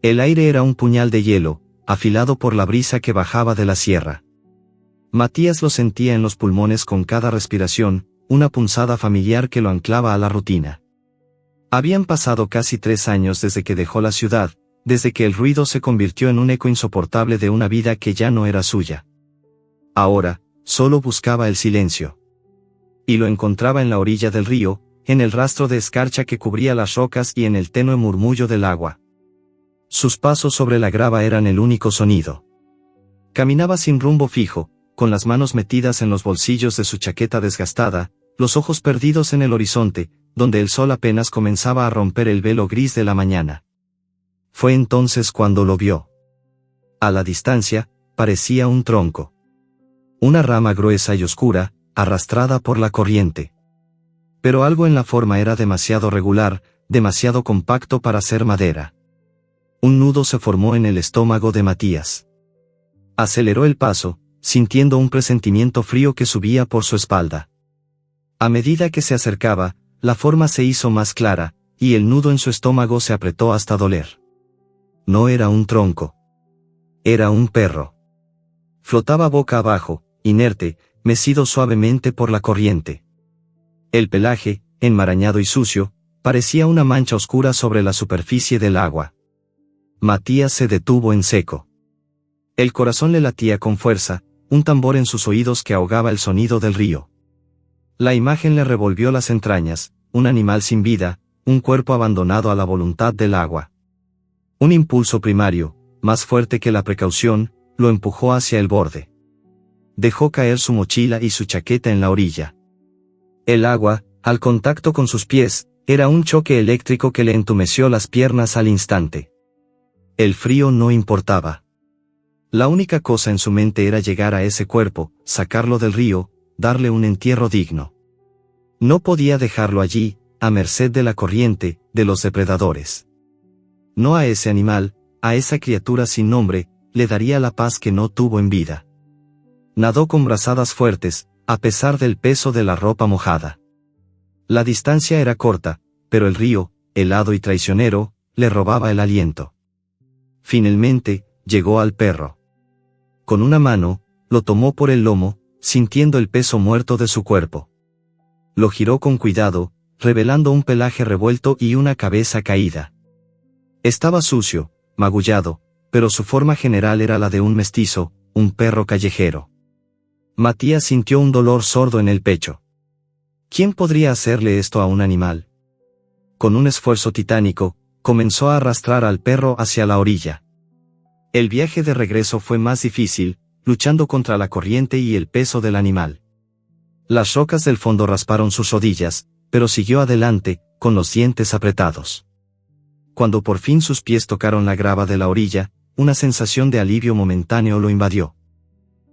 El aire era un puñal de hielo, afilado por la brisa que bajaba de la sierra. Matías lo sentía en los pulmones con cada respiración, una punzada familiar que lo anclaba a la rutina. Habían pasado casi 3 años desde que dejó la ciudad, desde que el ruido se convirtió en un eco insoportable de una vida que ya no era suya. Ahora, solo buscaba el silencio. Y lo encontraba en la orilla del río, en el rastro de escarcha que cubría las rocas y en el tenue murmullo del agua. Sus pasos sobre la grava eran el único sonido. Caminaba sin rumbo fijo, con las manos metidas en los bolsillos de su chaqueta desgastada, los ojos perdidos en el horizonte, donde el sol apenas comenzaba a romper el velo gris de la mañana. Fue entonces cuando lo vio. A la distancia, parecía un tronco. Una rama gruesa y oscura, arrastrada por la corriente. Pero algo en la forma era demasiado regular, demasiado compacto para ser madera. Un nudo se formó en el estómago de Matías. Aceleró el paso, sintiendo un presentimiento frío que subía por su espalda. A medida que se acercaba, la forma se hizo más clara, y el nudo en su estómago se apretó hasta doler. No era un tronco. Era un perro. Flotaba boca abajo, inerte, mecido suavemente por la corriente. El pelaje, enmarañado y sucio, parecía una mancha oscura sobre la superficie del agua. Matías se detuvo en seco. El corazón le latía con fuerza, un tambor en sus oídos que ahogaba el sonido del río. La imagen le revolvió las entrañas, un animal sin vida, un cuerpo abandonado a la voluntad del agua. Un impulso primario, más fuerte que la precaución, lo empujó hacia el borde. Dejó caer su mochila y su chaqueta en la orilla. El agua, al contacto con sus pies, era un choque eléctrico que le entumeció las piernas al instante. El frío no importaba. La única cosa en su mente era llegar a ese cuerpo, sacarlo del río, darle un entierro digno. No podía dejarlo allí, a merced de la corriente, de los depredadores. No a ese animal, a esa criatura sin nombre, le daría la paz que no tuvo en vida. Nadó con brazadas fuertes, a pesar del peso de la ropa mojada. La distancia era corta, pero el río, helado y traicionero, le robaba el aliento. Finalmente, llegó al perro. Con una mano, lo tomó por el lomo, sintiendo el peso muerto de su cuerpo. Lo giró con cuidado, revelando un pelaje revuelto y una cabeza caída. Estaba sucio, magullado, pero su forma general era la de un mestizo, un perro callejero. Matías sintió un dolor sordo en el pecho. ¿Quién podría hacerle esto a un animal? Con un esfuerzo titánico, comenzó a arrastrar al perro hacia la orilla. El viaje de regreso fue más difícil, luchando contra la corriente y el peso del animal. Las rocas del fondo rasparon sus rodillas, pero siguió adelante, con los dientes apretados. Cuando por fin sus pies tocaron la grava de la orilla, una sensación de alivio momentáneo lo invadió.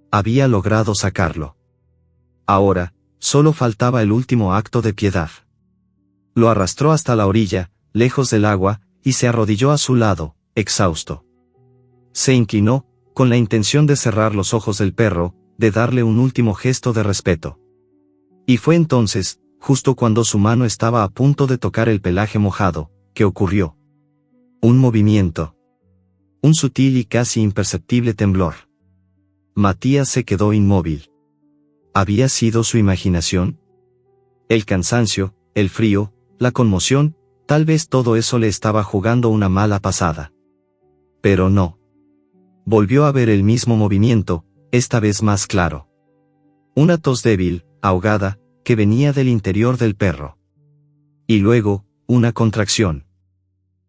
Había logrado sacarlo. Ahora, solo faltaba el último acto de piedad. Lo arrastró hasta la orilla, lejos del agua, y se arrodilló a su lado, exhausto. Se inclinó, con la intención de cerrar los ojos del perro, de darle un último gesto de respeto. Y fue entonces, justo cuando su mano estaba a punto de tocar el pelaje mojado, que ocurrió. Un movimiento. Un sutil y casi imperceptible temblor. Matías se quedó inmóvil. ¿Había sido su imaginación? El cansancio, el frío, la conmoción, tal vez todo eso le estaba jugando una mala pasada. Pero no. Volvió a ver el mismo movimiento, esta vez más claro. Una tos débil, ahogada, que venía del interior del perro. Y luego, una contracción.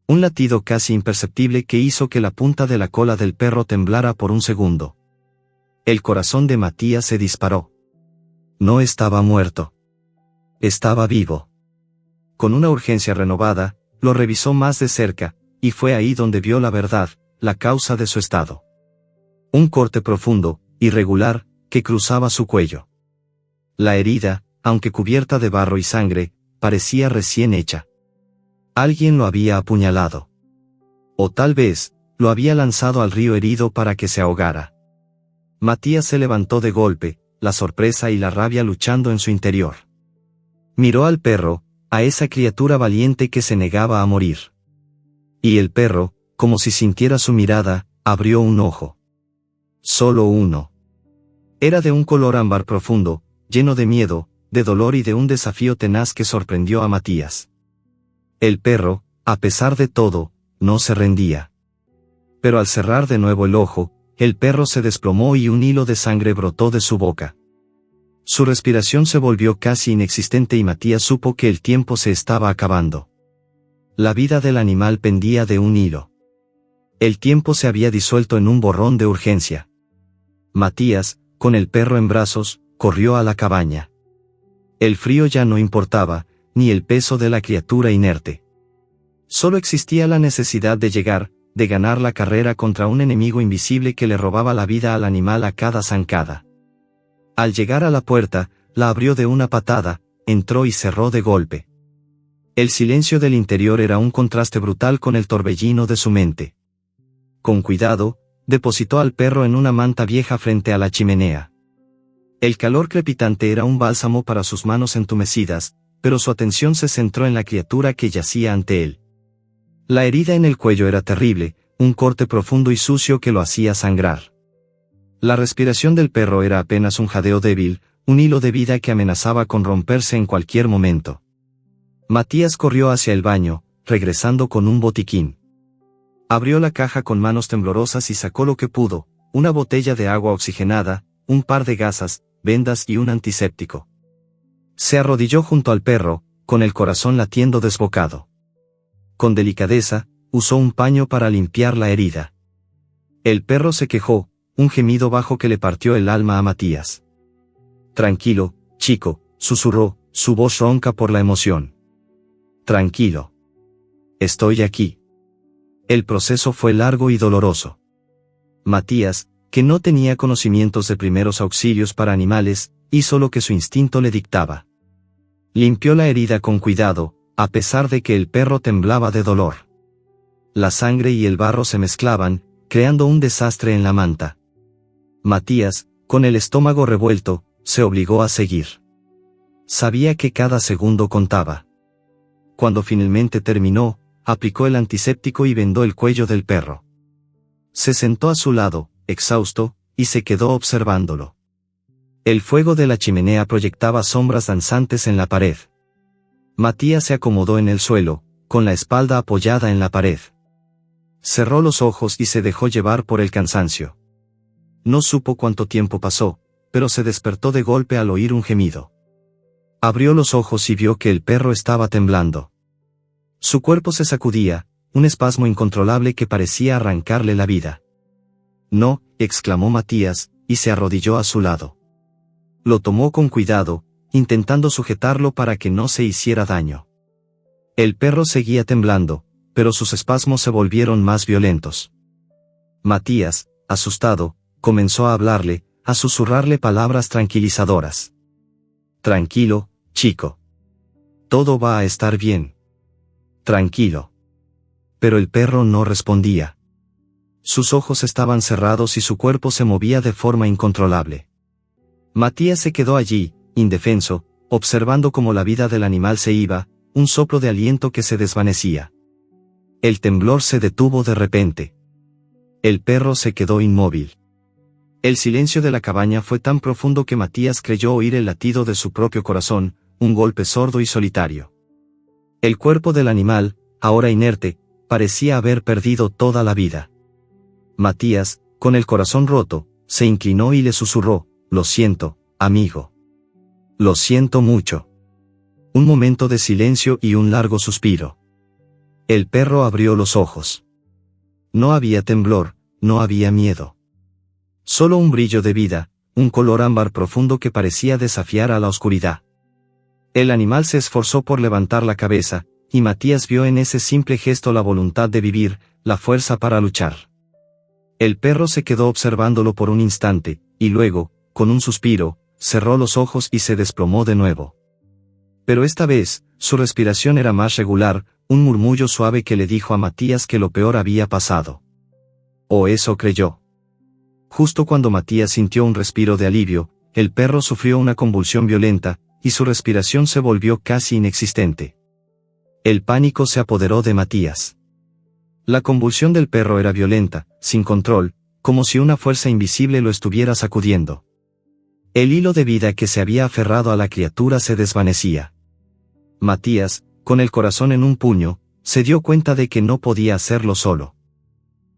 Un latido casi imperceptible que hizo que la punta de la cola del perro temblara por un segundo. El corazón de Matías se disparó. No estaba muerto. Estaba vivo. Con una urgencia renovada, lo revisó más de cerca, y fue ahí donde vio la verdad, la causa de su estado. Un corte profundo, irregular, que cruzaba su cuello. La herida, aunque cubierta de barro y sangre, parecía recién hecha. Alguien lo había apuñalado. O tal vez, lo había lanzado al río herido para que se ahogara. Matías se levantó de golpe, la sorpresa y la rabia luchando en su interior. Miró al perro, a esa criatura valiente que se negaba a morir. Y el perro, como si sintiera su mirada, abrió un ojo. Solo uno. Era de un color ámbar profundo, lleno de miedo, de dolor y de un desafío tenaz que sorprendió a Matías. El perro, a pesar de todo, no se rendía. Pero al cerrar de nuevo el ojo, el perro se desplomó y un hilo de sangre brotó de su boca. Su respiración se volvió casi inexistente y Matías supo que el tiempo se estaba acabando. La vida del animal pendía de un hilo. El tiempo se había disuelto en un borrón de urgencia. Matías, con el perro en brazos, corrió a la cabaña. El frío ya no importaba, ni el peso de la criatura inerte. Solo existía la necesidad de llegar, de ganar la carrera contra un enemigo invisible que le robaba la vida al animal a cada zancada. Al llegar a la puerta, la abrió de una patada, entró y cerró de golpe. El silencio del interior era un contraste brutal con el torbellino de su mente. Con cuidado, depositó al perro en una manta vieja frente a la chimenea. El calor crepitante era un bálsamo para sus manos entumecidas, pero su atención se centró en la criatura que yacía ante él. La herida en el cuello era terrible, un corte profundo y sucio que lo hacía sangrar. La respiración del perro era apenas un jadeo débil, un hilo de vida que amenazaba con romperse en cualquier momento. Matías corrió hacia el baño, regresando con un botiquín. Abrió la caja con manos temblorosas y sacó lo que pudo, una botella de agua oxigenada, un par de gasas, vendas y un antiséptico. Se arrodilló junto al perro, con el corazón latiendo desbocado. Con delicadeza, usó un paño para limpiar la herida. El perro se quejó, un gemido bajo que le partió el alma a Matías. Tranquilo, chico, susurró, su voz ronca por la emoción. Tranquilo. Estoy aquí. El proceso fue largo y doloroso. Matías, que no tenía conocimientos de primeros auxilios para animales, hizo lo que su instinto le dictaba. Limpió la herida con cuidado, a pesar de que el perro temblaba de dolor. La sangre y el barro se mezclaban, creando un desastre en la manta. Matías, con el estómago revuelto, se obligó a seguir. Sabía que cada segundo contaba. Cuando finalmente terminó, aplicó el antiséptico y vendó el cuello del perro. Se sentó a su lado, exhausto, y se quedó observándolo. El fuego de la chimenea proyectaba sombras danzantes en la pared. Matías se acomodó en el suelo, con la espalda apoyada en la pared. Cerró los ojos y se dejó llevar por el cansancio. No supo cuánto tiempo pasó, pero se despertó de golpe al oír un gemido. Abrió los ojos y vio que el perro estaba temblando. Su cuerpo se sacudía, un espasmo incontrolable que parecía arrancarle la vida. No, exclamó Matías, y se arrodilló a su lado. Lo tomó con cuidado, intentando sujetarlo para que no se hiciera daño. El perro seguía temblando, pero sus espasmos se volvieron más violentos. Matías, asustado, comenzó a hablarle, a susurrarle palabras tranquilizadoras. Tranquilo, chico. Todo va a estar bien. Tranquilo. Pero el perro no respondía. Sus ojos estaban cerrados y su cuerpo se movía de forma incontrolable. Matías se quedó allí, indefenso, observando cómo la vida del animal se iba, un soplo de aliento que se desvanecía. El temblor se detuvo de repente. El perro se quedó inmóvil. El silencio de la cabaña fue tan profundo que Matías creyó oír el latido de su propio corazón, un golpe sordo y solitario. El cuerpo del animal, ahora inerte, parecía haber perdido toda la vida. Matías, con el corazón roto, se inclinó y le susurró, «Lo siento, amigo. Lo siento mucho». Un momento de silencio y un largo suspiro. El perro abrió los ojos. No había temblor, no había miedo. Solo un brillo de vida, un color ámbar profundo que parecía desafiar a la oscuridad. El animal se esforzó por levantar la cabeza, y Matías vio en ese simple gesto la voluntad de vivir, la fuerza para luchar. El perro se quedó observándolo por un instante, y luego, con un suspiro, cerró los ojos y se desplomó de nuevo. Pero esta vez, su respiración era más regular, un murmullo suave que le dijo a Matías que lo peor había pasado. O eso creyó. Justo cuando Matías sintió un respiro de alivio, el perro sufrió una convulsión violenta, y su respiración se volvió casi inexistente. El pánico se apoderó de Matías. La convulsión del perro era violenta, sin control, como si una fuerza invisible lo estuviera sacudiendo. El hilo de vida que se había aferrado a la criatura se desvanecía. Matías, con el corazón en un puño, se dio cuenta de que no podía hacerlo solo.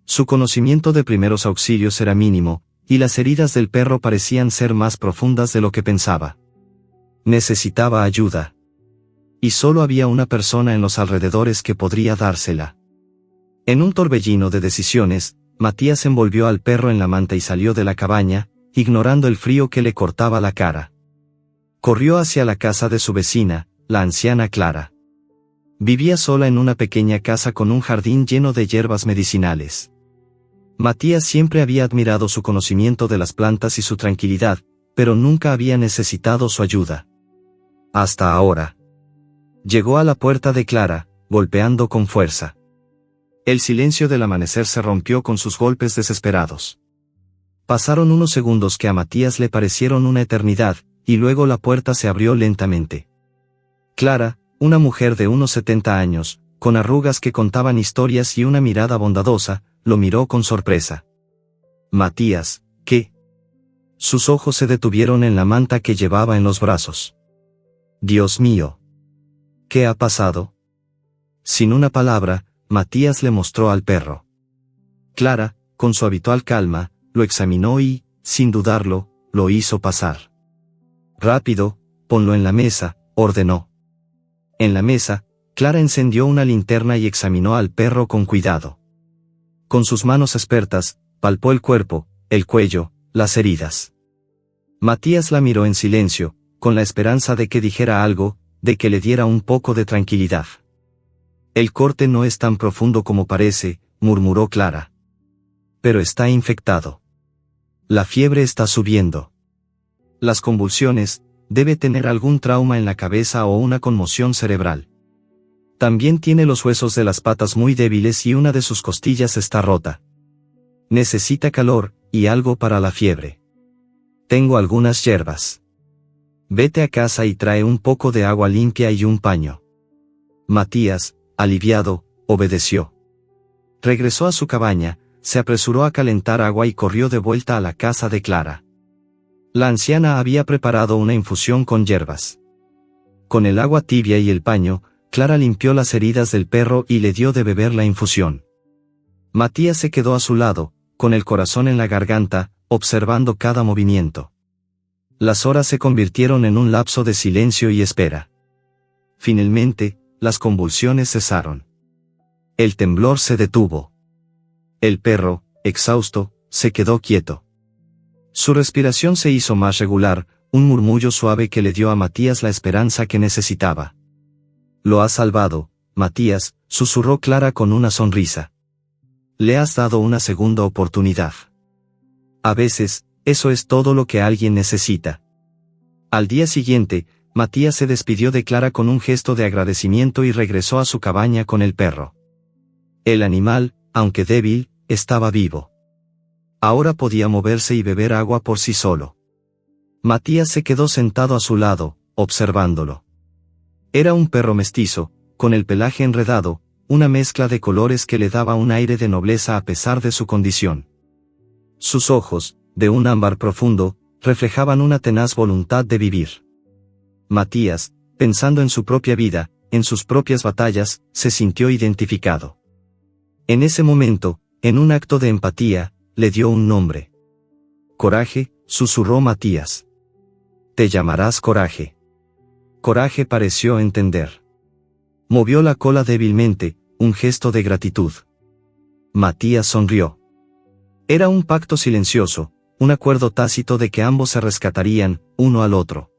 Su conocimiento de primeros auxilios era mínimo, y las heridas del perro parecían ser más profundas de lo que pensaba. Necesitaba ayuda. Y solo había una persona en los alrededores que podría dársela. En un torbellino de decisiones, Matías envolvió al perro en la manta y salió de la cabaña, ignorando el frío que le cortaba la cara. Corrió hacia la casa de su vecina, la anciana Clara. Vivía sola en una pequeña casa con un jardín lleno de hierbas medicinales. Matías siempre había admirado su conocimiento de las plantas y su tranquilidad, pero nunca había necesitado su ayuda. Hasta ahora. Llegó a la puerta de Clara, golpeando con fuerza. El silencio del amanecer se rompió con sus golpes desesperados. Pasaron unos segundos que a Matías le parecieron una eternidad, y luego la puerta se abrió lentamente. Clara, una mujer de unos 70 años, con arrugas que contaban historias y una mirada bondadosa, lo miró con sorpresa. Matías, ¿qué? Sus ojos se detuvieron en la manta que llevaba en los brazos. Dios mío. ¿Qué ha pasado? Sin una palabra, Matías le mostró al perro. Clara, con su habitual calma, lo examinó y, sin dudarlo, lo hizo pasar. Rápido, ponlo en la mesa, ordenó. En la mesa, Clara encendió una linterna y examinó al perro con cuidado. Con sus manos expertas, palpó el cuerpo, el cuello, las heridas. Matías la miró en silencio, con la esperanza de que dijera algo, de que le diera un poco de tranquilidad. El corte no es tan profundo como parece, murmuró Clara. Pero está infectado. La fiebre está subiendo. Las convulsiones, debe tener algún trauma en la cabeza o una conmoción cerebral. También tiene los huesos de las patas muy débiles y una de sus costillas está rota. Necesita calor, y algo para la fiebre. Tengo algunas hierbas. Vete a casa y trae un poco de agua limpia y un paño. Matías, aliviado, obedeció. Regresó a su cabaña, se apresuró a calentar agua y corrió de vuelta a la casa de Clara. La anciana había preparado una infusión con hierbas. Con el agua tibia y el paño, Clara limpió las heridas del perro y le dio de beber la infusión. Matías se quedó a su lado, con el corazón en la garganta, observando cada movimiento. Las horas se convirtieron en un lapso de silencio y espera. Finalmente, las convulsiones cesaron. El temblor se detuvo. El perro, exhausto, se quedó quieto. Su respiración se hizo más regular, un murmullo suave que le dio a Matías la esperanza que necesitaba. Lo has salvado, Matías, susurró Clara con una sonrisa. Le has dado una segunda oportunidad. A veces, eso es todo lo que alguien necesita. Al día siguiente, Matías se despidió de Clara con un gesto de agradecimiento y regresó a su cabaña con el perro. El animal, aunque débil, estaba vivo. Ahora podía moverse y beber agua por sí solo. Matías se quedó sentado a su lado, observándolo. Era un perro mestizo, con el pelaje enredado, una mezcla de colores que le daba un aire de nobleza a pesar de su condición. Sus ojos, de un ámbar profundo, reflejaban una tenaz voluntad de vivir. Matías, pensando en su propia vida, en sus propias batallas, se sintió identificado. En ese momento, en un acto de empatía, le dio un nombre. Coraje, susurró Matías. Te llamarás Coraje. Coraje pareció entender. Movió la cola débilmente, un gesto de gratitud. Matías sonrió. Era un pacto silencioso, un acuerdo tácito de que ambos se rescatarían, uno al otro.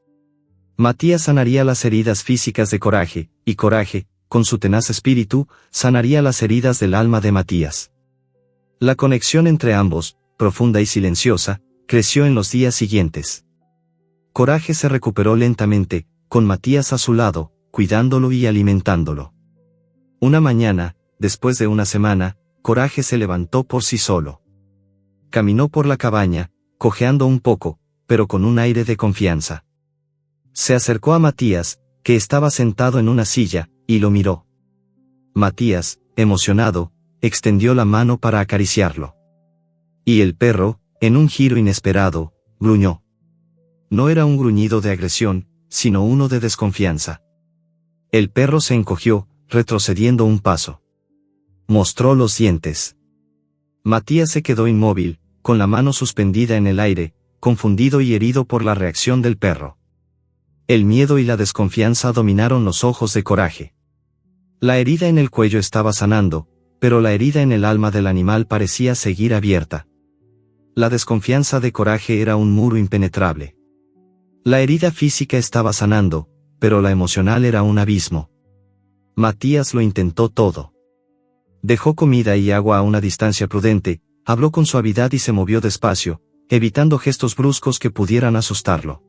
Matías sanaría las heridas físicas de Coraje, y Coraje, con su tenaz espíritu, sanaría las heridas del alma de Matías. La conexión entre ambos, profunda y silenciosa, creció en los días siguientes. Coraje se recuperó lentamente, con Matías a su lado, cuidándolo y alimentándolo. Una mañana, después de una semana, Coraje se levantó por sí solo. Caminó por la cabaña, cojeando un poco, pero con un aire de confianza. Se acercó a Matías, que estaba sentado en una silla, y lo miró. Matías, emocionado, extendió la mano para acariciarlo. Y el perro, en un giro inesperado, gruñó. No era un gruñido de agresión, sino uno de desconfianza. El perro se encogió, retrocediendo un paso. Mostró los dientes. Matías se quedó inmóvil, con la mano suspendida en el aire, confundido y herido por la reacción del perro. El miedo y la desconfianza dominaron los ojos de Coraje. La herida en el cuello estaba sanando, pero la herida en el alma del animal parecía seguir abierta. La desconfianza de Coraje era un muro impenetrable. La herida física estaba sanando, pero la emocional era un abismo. Matías lo intentó todo. Dejó comida y agua a una distancia prudente, habló con suavidad y se movió despacio, evitando gestos bruscos que pudieran asustarlo.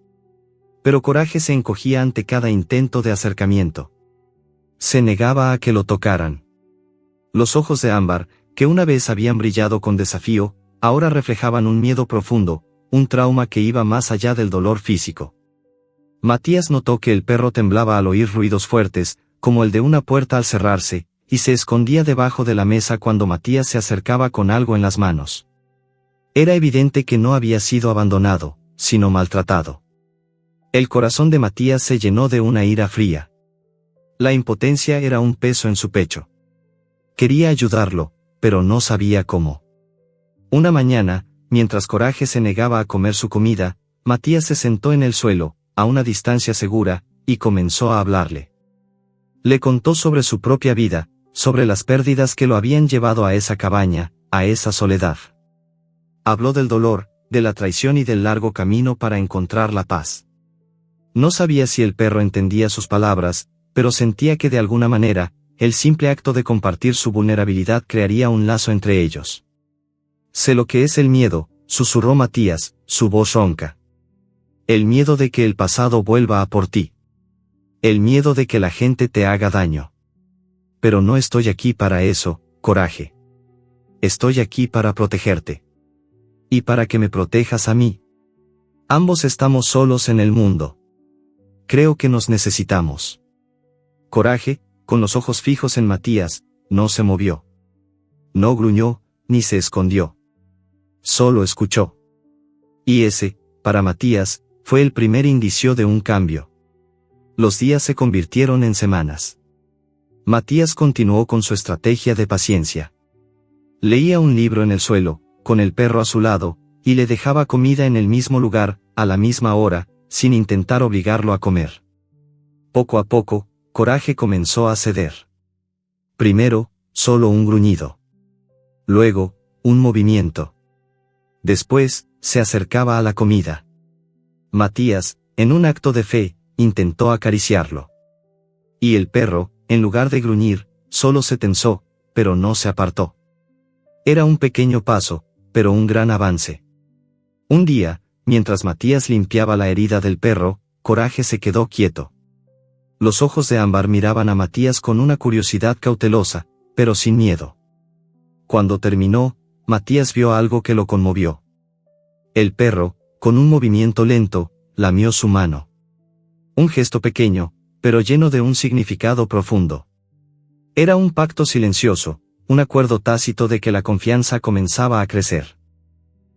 Pero Coraje se encogía ante cada intento de acercamiento. Se negaba a que lo tocaran. Los ojos de Ámbar, que una vez habían brillado con desafío, ahora reflejaban un miedo profundo, un trauma que iba más allá del dolor físico. Matías notó que el perro temblaba al oír ruidos fuertes, como el de una puerta al cerrarse, y se escondía debajo de la mesa cuando Matías se acercaba con algo en las manos. Era evidente que no había sido abandonado, sino maltratado. El corazón de Matías se llenó de una ira fría. La impotencia era un peso en su pecho. Quería ayudarlo, pero no sabía cómo. Una mañana, mientras Coraje se negaba a comer su comida, Matías se sentó en el suelo, a una distancia segura, y comenzó a hablarle. Le contó sobre su propia vida, sobre las pérdidas que lo habían llevado a esa cabaña, a esa soledad. Habló del dolor, de la traición y del largo camino para encontrar la paz. No sabía si el perro entendía sus palabras, pero sentía que de alguna manera, el simple acto de compartir su vulnerabilidad crearía un lazo entre ellos. Sé lo que es el miedo, susurró Matías, su voz ronca. El miedo de que el pasado vuelva a por ti. El miedo de que la gente te haga daño. Pero no estoy aquí para eso, Coraje. Estoy aquí para protegerte. Y para que me protejas a mí. Ambos estamos solos en el mundo. Creo que nos necesitamos. Coraje, con los ojos fijos en Matías, no se movió. No gruñó, ni se escondió. Solo escuchó. Y ese, para Matías, fue el primer indicio de un cambio. Los días se convirtieron en semanas. Matías continuó con su estrategia de paciencia. Leía un libro en el suelo, con el perro a su lado, y le dejaba comida en el mismo lugar, a la misma hora, sin intentar obligarlo a comer. Poco a poco, Coraje comenzó a ceder. Primero, solo un gruñido. Luego, un movimiento. Después, se acercaba a la comida. Matías, en un acto de fe, intentó acariciarlo. Y el perro, en lugar de gruñir, solo se tensó, pero no se apartó. Era un pequeño paso, pero un gran avance. Un día, mientras Matías limpiaba la herida del perro, Coraje se quedó quieto. Los ojos de Ámbar miraban a Matías con una curiosidad cautelosa, pero sin miedo. Cuando terminó, Matías vio algo que lo conmovió. El perro, con un movimiento lento, lamió su mano. Un gesto pequeño, pero lleno de un significado profundo. Era un pacto silencioso, un acuerdo tácito de que la confianza comenzaba a crecer.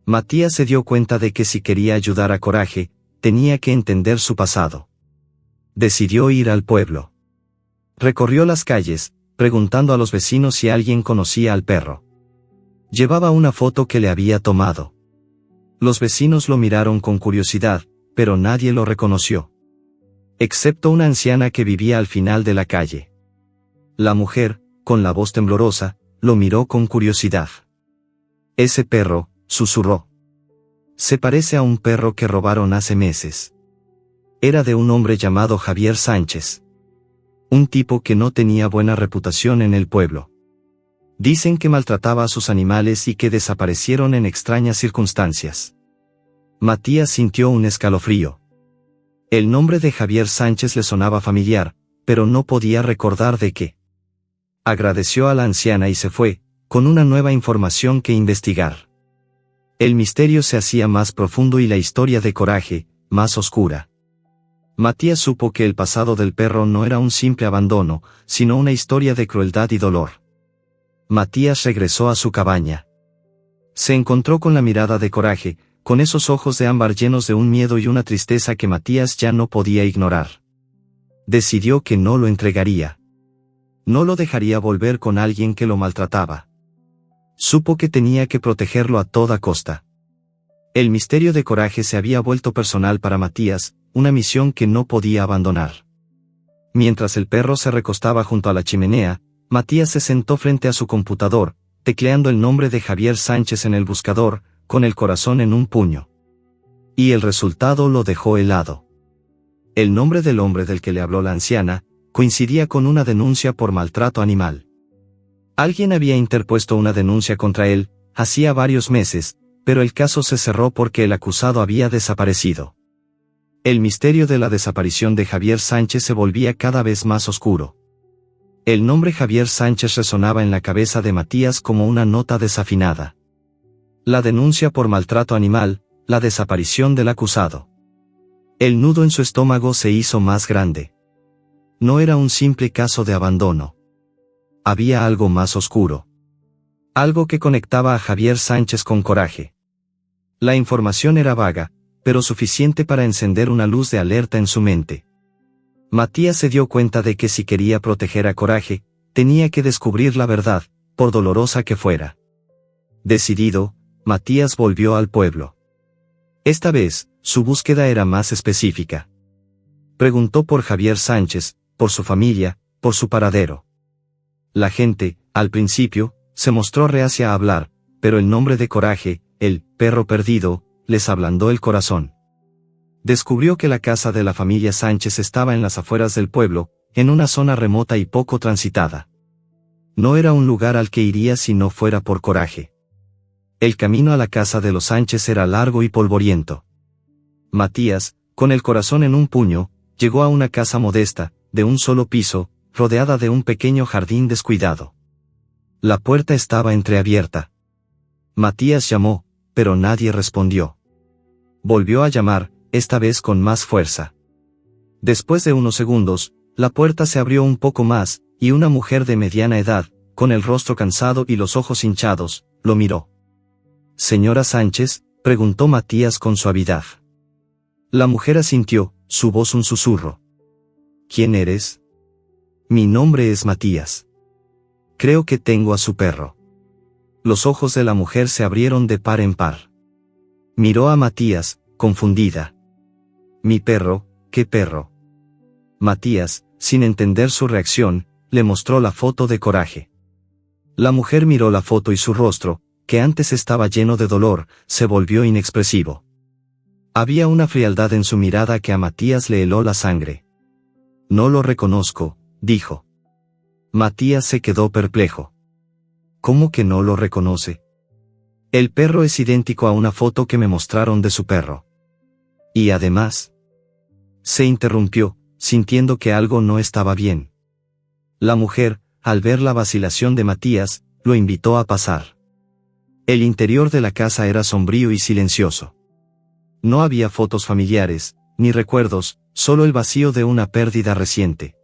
Matías se dio cuenta de que si quería ayudar a Coraje, tenía que entender su pasado. Decidió ir al pueblo. Recorrió las calles, preguntando a los vecinos si alguien conocía al perro. Llevaba una foto que le había tomado. Los vecinos lo miraron con curiosidad, pero nadie lo reconoció. Excepto una anciana que vivía al final de la calle. La mujer, con la voz temblorosa, lo miró con curiosidad. Ese perro, susurró. Se parece a un perro que robaron hace meses. Era de un hombre llamado Javier Sánchez. Un tipo que no tenía buena reputación en el pueblo. Dicen que maltrataba a sus animales y que desaparecieron en extrañas circunstancias. Matías sintió un escalofrío. El nombre de Javier Sánchez le sonaba familiar, pero no podía recordar de qué. Agradeció a la anciana y se fue, con una nueva información que investigar. El misterio se hacía más profundo y la historia de Coraje, más oscura. Matías supo que el pasado del perro no era un simple abandono, sino una historia de crueldad y dolor. Matías regresó a su cabaña. Se encontró con la mirada de Coraje, con esos ojos de ámbar llenos de un miedo y una tristeza que Matías ya no podía ignorar. Decidió que no lo entregaría. No lo dejaría volver con alguien que lo maltrataba. Supo que tenía que protegerlo a toda costa. El misterio de Coraje se había vuelto personal para Matías, una misión que no podía abandonar. Mientras el perro se recostaba junto a la chimenea, Matías se sentó frente a su computador, tecleando el nombre de Javier Sánchez en el buscador, con el corazón en un puño. Y el resultado lo dejó helado. El nombre del hombre del que le habló la anciana, coincidía con una denuncia por maltrato animal. Alguien había interpuesto una denuncia contra él, hacía varios meses, pero el caso se cerró porque el acusado había desaparecido. El misterio de la desaparición de Javier Sánchez se volvía cada vez más oscuro. El nombre Javier Sánchez resonaba en la cabeza de Matías como una nota desafinada. La denuncia por maltrato animal, la desaparición del acusado. El nudo en su estómago se hizo más grande. No era un simple caso de abandono. Había algo más oscuro. Algo que conectaba a Javier Sánchez con Coraje. La información era vaga, pero suficiente para encender una luz de alerta en su mente. Matías se dio cuenta de que si quería proteger a Coraje, tenía que descubrir la verdad, por dolorosa que fuera. Decidido, Matías volvió al pueblo. Esta vez, su búsqueda era más específica. Preguntó por Javier Sánchez, por su familia, por su paradero. La gente, al principio, se mostró reacia a hablar, pero el nombre de Coraje, el perro perdido, les ablandó el corazón. Descubrió que la casa de la familia Sánchez estaba en las afueras del pueblo, en una zona remota y poco transitada. No era un lugar al que iría si no fuera por Coraje. El camino a la casa de los Sánchez era largo y polvoriento. Matías, con el corazón en un puño, llegó a una casa modesta, de un solo piso, rodeada de un pequeño jardín descuidado. La puerta estaba entreabierta. Matías llamó, pero nadie respondió. Volvió a llamar, esta vez con más fuerza. Después de unos segundos, la puerta se abrió un poco más, y una mujer de mediana edad, con el rostro cansado y los ojos hinchados, lo miró. «¿Señora Sánchez?», preguntó Matías con suavidad. La mujer asintió, su voz un susurro. «¿Quién eres?». «Mi nombre es Matías. Creo que tengo a su perro». Los ojos de la mujer se abrieron de par en par. Miró a Matías, confundida. «¿Mi perro? ¿Qué perro?». Matías, sin entender su reacción, le mostró la foto de Coraje. La mujer miró la foto y su rostro, que antes estaba lleno de dolor, se volvió inexpresivo. Había una frialdad en su mirada que a Matías le heló la sangre. «No lo reconozco», dijo. Matías se quedó perplejo. «¿Cómo que no lo reconoce?». «El perro es idéntico a una foto que me mostraron de su perro. Y además…». Se interrumpió, sintiendo que algo no estaba bien. La mujer, al ver la vacilación de Matías, lo invitó a pasar. El interior de la casa era sombrío y silencioso. No había fotos familiares, ni recuerdos, solo el vacío de una pérdida reciente.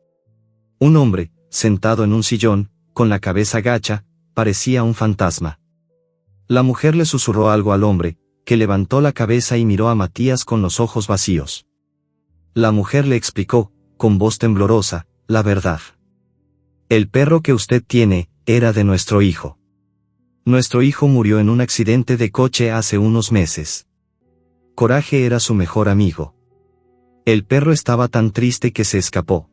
Un hombre, sentado en un sillón, con la cabeza gacha, parecía un fantasma. La mujer le susurró algo al hombre, que levantó la cabeza y miró a Matías con los ojos vacíos. La mujer le explicó, con voz temblorosa, la verdad. «El perro que usted tiene, era de nuestro hijo. Nuestro hijo murió en un accidente de coche hace unos meses. Coraje era su mejor amigo. El perro estaba tan triste que se escapó.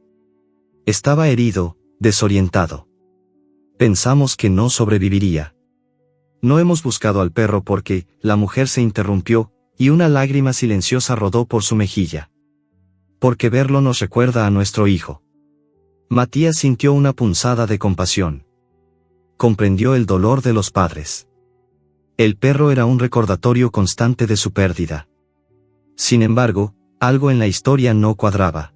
Estaba herido, desorientado. Pensamos que no sobreviviría. No hemos buscado al perro porque…». La mujer se interrumpió, y una lágrima silenciosa rodó por su mejilla. «Porque verlo nos recuerda a nuestro hijo». Matías sintió una punzada de compasión. Comprendió el dolor de los padres. El perro era un recordatorio constante de su pérdida. Sin embargo, algo en la historia no cuadraba.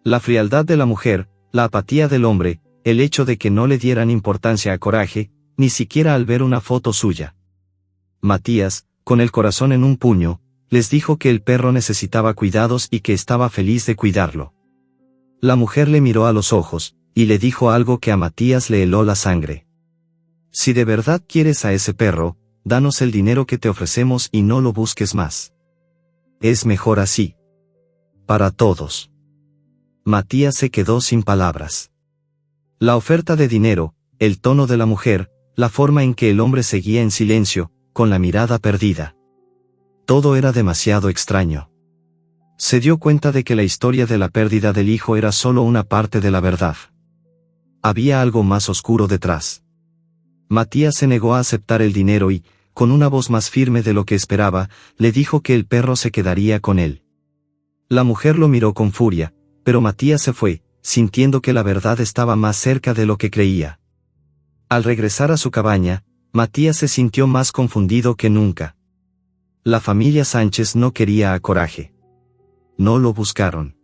La frialdad de la mujer, la apatía del hombre, el hecho de que no le dieran importancia a Coraje, ni siquiera al ver una foto suya. Matías, con el corazón en un puño, les dijo que el perro necesitaba cuidados y que estaba feliz de cuidarlo. La mujer le miró a los ojos, y le dijo algo que a Matías le heló la sangre. Si de verdad quieres a ese perro, danos el dinero que te ofrecemos y no lo busques más. Es mejor así. Para todos. Matías se quedó sin palabras. La oferta de dinero, el tono de la mujer, la forma en que el hombre seguía en silencio, con la mirada perdida. Todo era demasiado extraño. Se dio cuenta de que la historia de la pérdida del hijo era solo una parte de la verdad. Había algo más oscuro detrás. Matías se negó a aceptar el dinero y, con una voz más firme de lo que esperaba, le dijo que el perro se quedaría con él. La mujer lo miró con furia, pero Matías se fue, sintiendo que la verdad estaba más cerca de lo que creía. Al regresar a su cabaña, Matías se sintió más confundido que nunca. La familia Sánchez no quería a Coraje. No lo buscaron.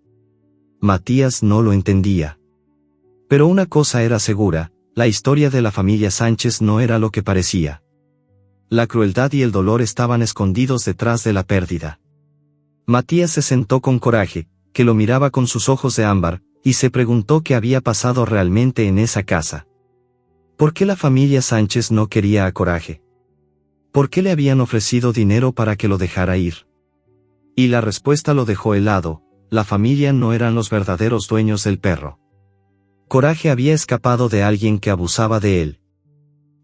Matías no lo entendía. Pero una cosa era segura, la historia de la familia Sánchez no era lo que parecía. La crueldad y el dolor estaban escondidos detrás de la pérdida. Matías se sentó con Coraje, que lo miraba con sus ojos de ámbar, y se preguntó qué había pasado realmente en esa casa. ¿Por qué la familia Sánchez no quería a Coraje? ¿Por qué le habían ofrecido dinero para que lo dejara ir? Y la respuesta lo dejó helado: la familia no eran los verdaderos dueños del perro. Coraje había escapado de alguien que abusaba de él.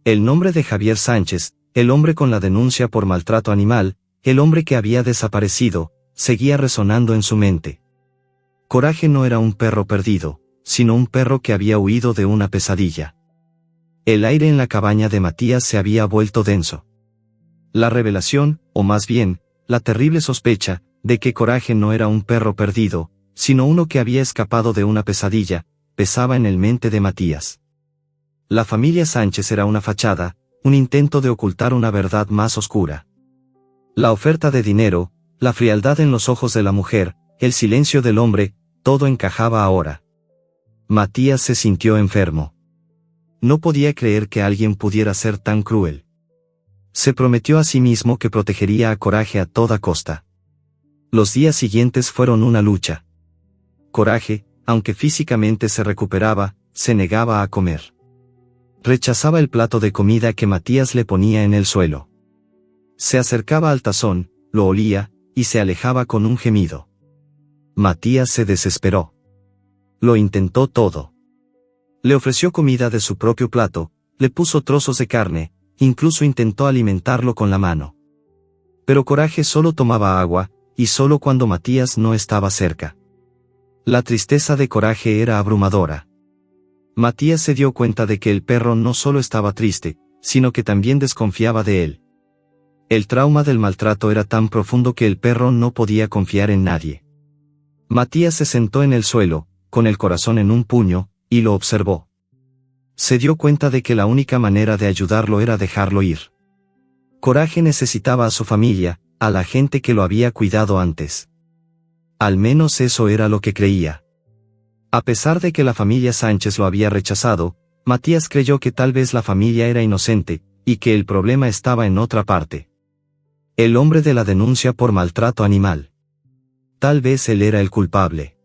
El nombre de Javier Sánchez, el hombre con la denuncia por maltrato animal, el hombre que había desaparecido, seguía resonando en su mente. Coraje no era un perro perdido, sino un perro que había huido de una pesadilla. El aire en la cabaña de Matías se había vuelto denso. La revelación, o más bien, la terrible sospecha, de que Coraje no era un perro perdido, sino uno que había escapado de una pesadilla, pesaba en el mente de Matías. La familia Sánchez era una fachada, un intento de ocultar una verdad más oscura. La oferta de dinero, la frialdad en los ojos de la mujer, el silencio del hombre, todo encajaba ahora. Matías se sintió enfermo. No podía creer que alguien pudiera ser tan cruel. Se prometió a sí mismo que protegería a Coraje a toda costa. Los días siguientes fueron una lucha. Coraje, aunque físicamente se recuperaba, se negaba a comer. Rechazaba el plato de comida que Matías le ponía en el suelo. Se acercaba al tazón, lo olía, y se alejaba con un gemido. Matías se desesperó. Lo intentó todo. Le ofreció comida de su propio plato, le puso trozos de carne, incluso intentó alimentarlo con la mano. Pero Coraje solo tomaba agua, y solo cuando Matías no estaba cerca. La tristeza de Coraje era abrumadora. Matías se dio cuenta de que el perro no solo estaba triste, sino que también desconfiaba de él. El trauma del maltrato era tan profundo que el perro no podía confiar en nadie. Matías se sentó en el suelo, con el corazón en un puño, y lo observó. Se dio cuenta de que la única manera de ayudarlo era dejarlo ir. Coraje necesitaba a su familia, a la gente que lo había cuidado antes. Al menos eso era lo que creía. A pesar de que la familia Sánchez lo había rechazado, Matías creyó que tal vez la familia era inocente, y que el problema estaba en otra parte. El hombre de la denuncia por maltrato animal. Tal vez él era el culpable.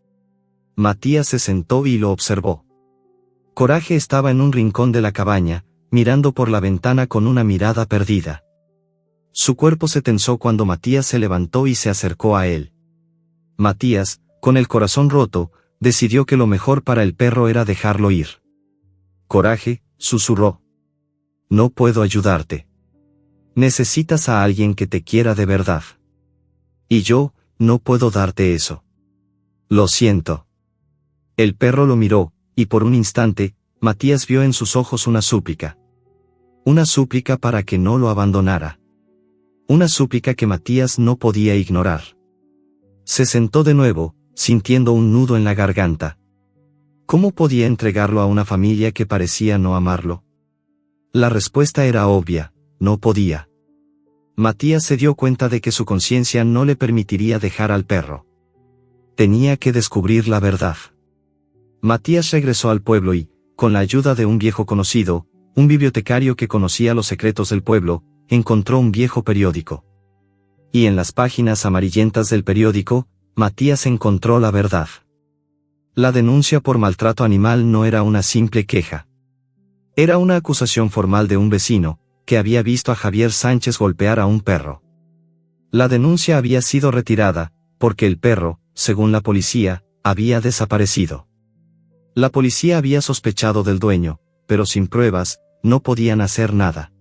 Matías se sentó y lo observó. Coraje estaba en un rincón de la cabaña, mirando por la ventana con una mirada perdida. Su cuerpo se tensó cuando Matías se levantó y se acercó a él. Matías, con el corazón roto, decidió que lo mejor para el perro era dejarlo ir. Coraje, susurró. No puedo ayudarte. Necesitas a alguien que te quiera de verdad. Y yo, no puedo darte eso. Lo siento. El perro lo miró, y por un instante, Matías vio en sus ojos una súplica. Una súplica para que no lo abandonara. Una súplica que Matías no podía ignorar. Se sentó de nuevo, sintiendo un nudo en la garganta. ¿Cómo podía entregarlo a una familia que parecía no amarlo? La respuesta era obvia: no podía. Matías se dio cuenta de que su conciencia no le permitiría dejar al perro. Tenía que descubrir la verdad. Matías regresó al pueblo y, con la ayuda de un viejo conocido, un bibliotecario que conocía los secretos del pueblo, encontró un viejo periódico. Y en las páginas amarillentas del periódico, Matías encontró la verdad. La denuncia por maltrato animal no era una simple queja. Era una acusación formal de un vecino, que había visto a Javier Sánchez golpear a un perro. La denuncia había sido retirada, porque el perro, según la policía, había desaparecido. La policía había sospechado del dueño, pero sin pruebas, no podían hacer nada.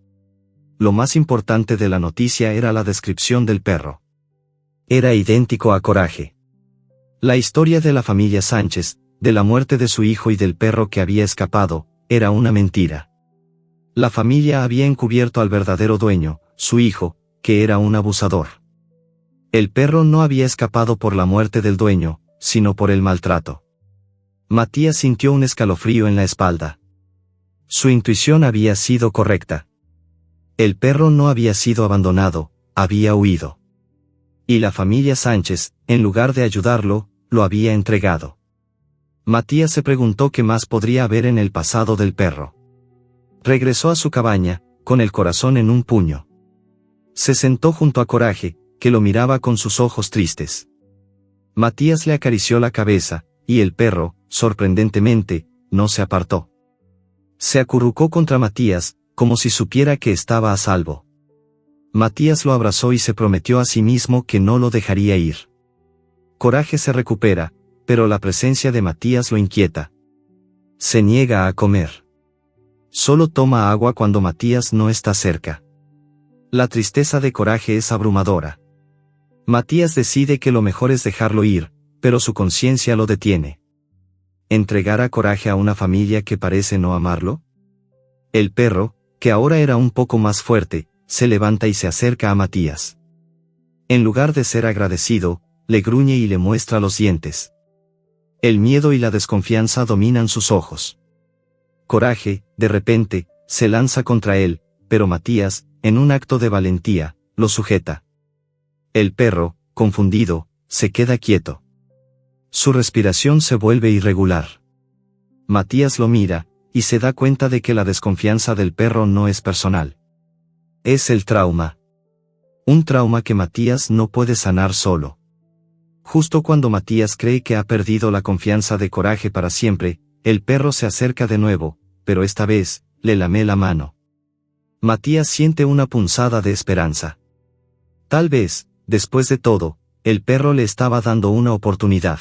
Lo más importante de la noticia era la descripción del perro. Era idéntico a Coraje. La historia de la familia Sánchez, de la muerte de su hijo y del perro que había escapado, era una mentira. La familia había encubierto al verdadero dueño, su hijo, que era un abusador. El perro no había escapado por la muerte del dueño, sino por el maltrato. Matías sintió un escalofrío en la espalda. Su intuición había sido correcta. El perro no había sido abandonado, había huido. Y la familia Sánchez, en lugar de ayudarlo, lo había entregado. Matías se preguntó qué más podría haber en el pasado del perro. Regresó a su cabaña, con el corazón en un puño. Se sentó junto a Coraje, que lo miraba con sus ojos tristes. Matías le acarició la cabeza, y el perro, sorprendentemente, no se apartó. Se acurrucó contra Matías, como si supiera que estaba a salvo. Matías lo abrazó y se prometió a sí mismo que no lo dejaría ir. Coraje se recupera, pero la presencia de Matías lo inquieta. Se niega a comer. Solo toma agua cuando Matías no está cerca. La tristeza de Coraje es abrumadora. Matías decide que lo mejor es dejarlo ir, pero su conciencia lo detiene. ¿Entregar a Coraje a una familia que parece no amarlo? El perro, que ahora era un poco más fuerte, se levanta y se acerca a Matías. En lugar de ser agradecido, le gruñe y le muestra los dientes. El miedo y la desconfianza dominan sus ojos. Coraje, de repente, se lanza contra él, pero Matías, en un acto de valentía, lo sujeta. El perro, confundido, se queda quieto. Su respiración se vuelve irregular. Matías lo mira, y se da cuenta de que la desconfianza del perro no es personal. Es el trauma. Un trauma que Matías no puede sanar solo. Justo cuando Matías cree que ha perdido la confianza de Coraje para siempre, el perro se acerca de nuevo, pero esta vez, le lame la mano. Matías siente una punzada de esperanza. Tal vez, después de todo, el perro le estaba dando una oportunidad.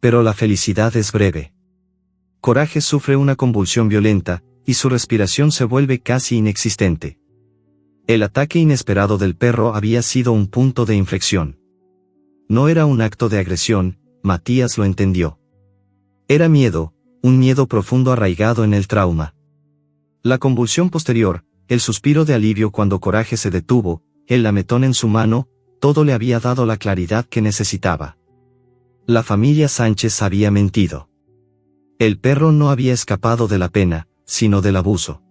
Pero la felicidad es breve. Coraje sufre una convulsión violenta, y su respiración se vuelve casi inexistente. El ataque inesperado del perro había sido un punto de inflexión. No era un acto de agresión, Matías lo entendió. Era miedo, un miedo profundo arraigado en el trauma. La convulsión posterior, el suspiro de alivio cuando Coraje se detuvo, el lametón en su mano, todo le había dado la claridad que necesitaba. La familia Sánchez había mentido. El perro no había escapado de la pena, sino del abuso.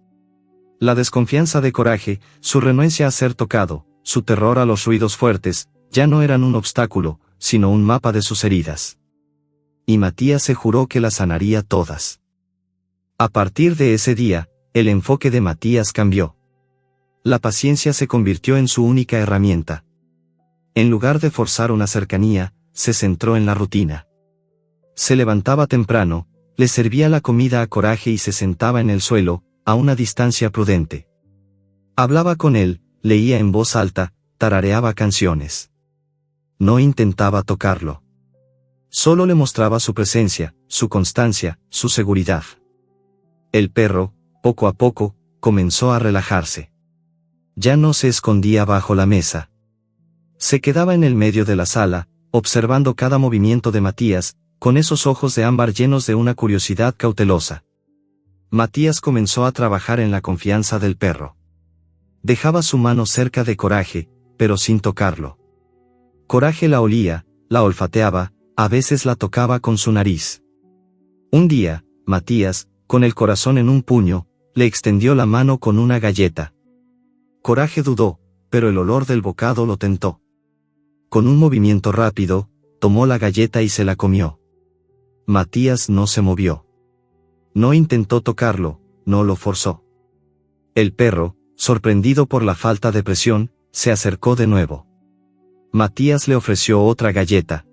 La desconfianza de Coraje, su renuencia a ser tocado, su terror a los ruidos fuertes, ya no eran un obstáculo, sino un mapa de sus heridas. Y Matías se juró que las sanaría todas. A partir de ese día, el enfoque de Matías cambió. La paciencia se convirtió en su única herramienta. En lugar de forzar una cercanía, se centró en la rutina. Se levantaba temprano, le servía la comida a Coraje y se sentaba en el suelo, a una distancia prudente. Hablaba con él, leía en voz alta, tarareaba canciones. No intentaba tocarlo. Solo le mostraba su presencia, su constancia, su seguridad. El perro, poco a poco, comenzó a relajarse. Ya no se escondía bajo la mesa. Se quedaba en el medio de la sala, observando cada movimiento de Matías, con esos ojos de ámbar llenos de una curiosidad cautelosa. Matías comenzó a trabajar en la confianza del perro. Dejaba su mano cerca de Coraje, pero sin tocarlo. Coraje la olía, la olfateaba, a veces la tocaba con su nariz. Un día, Matías, con el corazón en un puño, le extendió la mano con una galleta. Coraje dudó, pero el olor del bocado lo tentó. Con un movimiento rápido, tomó la galleta y se la comió. Matías no se movió. No intentó tocarlo, no lo forzó. El perro, sorprendido por la falta de presión, se acercó de nuevo. Matías le ofreció otra galleta.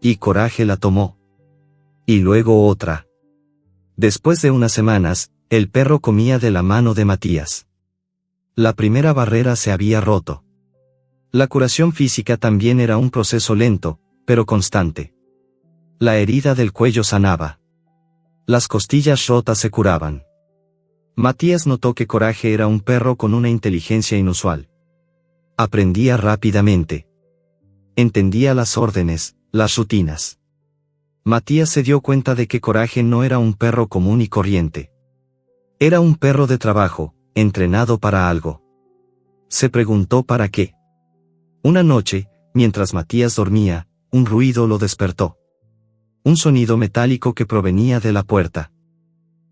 Y Coraje la tomó. Y luego otra. Después de unas semanas, El perro comía de la mano de Matías. La primera barrera se había roto. La curación física también era un proceso lento, pero constante. La herida del cuello sanaba. Las costillas rotas se curaban. Matías notó que Coraje era un perro con una inteligencia inusual. Aprendía rápidamente. Entendía las órdenes, las rutinas. Matías se dio cuenta de que Coraje no era un perro común y corriente. Era un perro de trabajo, entrenado para algo. Se preguntó para qué. Una noche, mientras Matías dormía, un ruido lo despertó. Un sonido metálico que provenía de la puerta.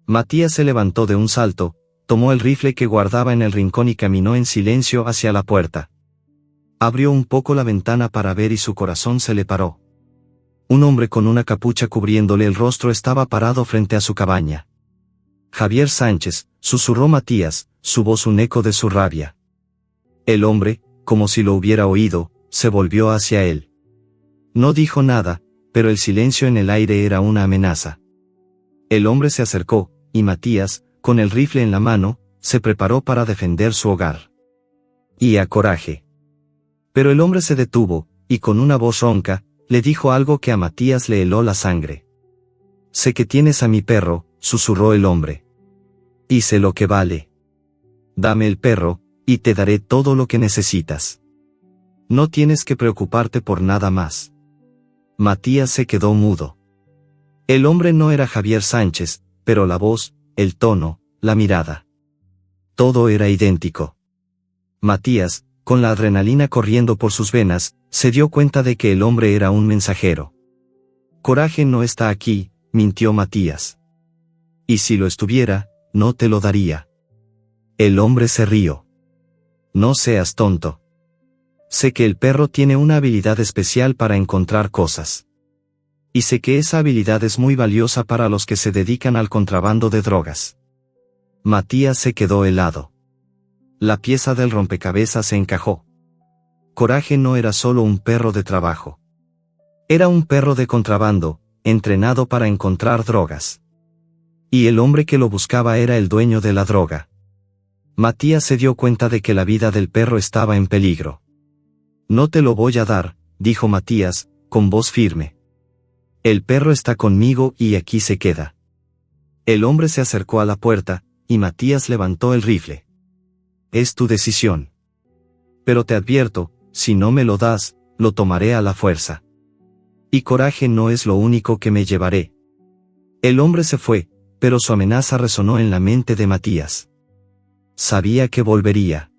Matías se levantó de un salto, tomó el rifle que guardaba en el rincón y caminó en silencio hacia la puerta. Abrió un poco la ventana para ver y su corazón se le paró. Un hombre con una capucha cubriéndole el rostro estaba parado frente a su cabaña. Javier Sánchez, susurró Matías, su voz un eco de su rabia. El hombre, como si lo hubiera oído, se volvió hacia él. No dijo nada, pero el silencio en el aire era una amenaza. El hombre se acercó, y Matías, con el rifle en la mano, se preparó para defender su hogar. Y a Coraje. Pero el hombre se detuvo, y con una voz ronca, le dijo algo que a Matías le heló la sangre. Sé que tienes a mi perro, susurró el hombre. Y sé lo que vale. Dame el perro, y te daré todo lo que necesitas. No tienes que preocuparte por nada más. Matías se quedó mudo. El hombre no era Javier Sánchez, pero la voz, el tono, la mirada. Todo era idéntico. Matías, con la adrenalina corriendo por sus venas, se dio cuenta de que el hombre era un mensajero. Coraje no está aquí, mintió Matías. Y si lo estuviera, no te lo daría. El hombre se rió. No seas tonto. Sé que el perro tiene una habilidad especial para encontrar cosas. Y sé que esa habilidad es muy valiosa para los que se dedican al contrabando de drogas. Matías se quedó helado. La pieza del rompecabezas se encajó. Coraje no era solo un perro de trabajo. Era un perro de contrabando, entrenado para encontrar drogas. Y el hombre que lo buscaba era el dueño de la droga. Matías se dio cuenta de que la vida del perro estaba en peligro. No te lo voy a dar, dijo Matías, con voz firme. El perro está conmigo y aquí se queda. El hombre se acercó a la puerta, y Matías levantó el rifle. Es tu decisión. Pero te advierto, si no me lo das, lo tomaré a la fuerza. Y Coraje no es lo único que me llevaré. El hombre se fue, pero su amenaza resonó en la mente de Matías. Sabía que volvería.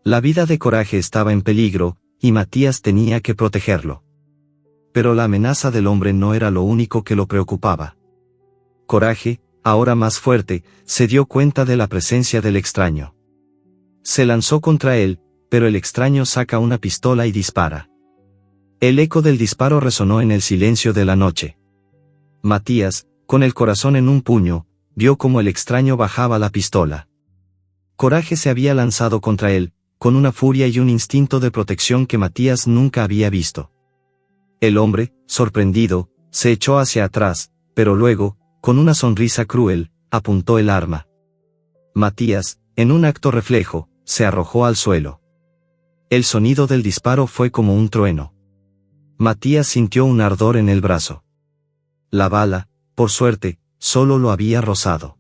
La vida de Coraje estaba en peligro, y Matías tenía que protegerlo. Pero la amenaza del hombre no era lo único que lo preocupaba. Coraje, ahora más fuerte, se dio cuenta de la presencia del extraño. Se lanzó contra él, pero el extraño saca una pistola y dispara. El eco del disparo resonó en el silencio de la noche. Matías, con el corazón en un puño, vio cómo el extraño bajaba la pistola. Coraje se había lanzado contra él, con una furia y un instinto de protección que Matías nunca había visto. El hombre, sorprendido, se echó hacia atrás, pero luego, con una sonrisa cruel, apuntó el arma. Matías, en un acto reflejo, se arrojó al suelo. El sonido del disparo fue como un trueno. Matías sintió un ardor en el brazo. La bala, por suerte, solo lo había rozado.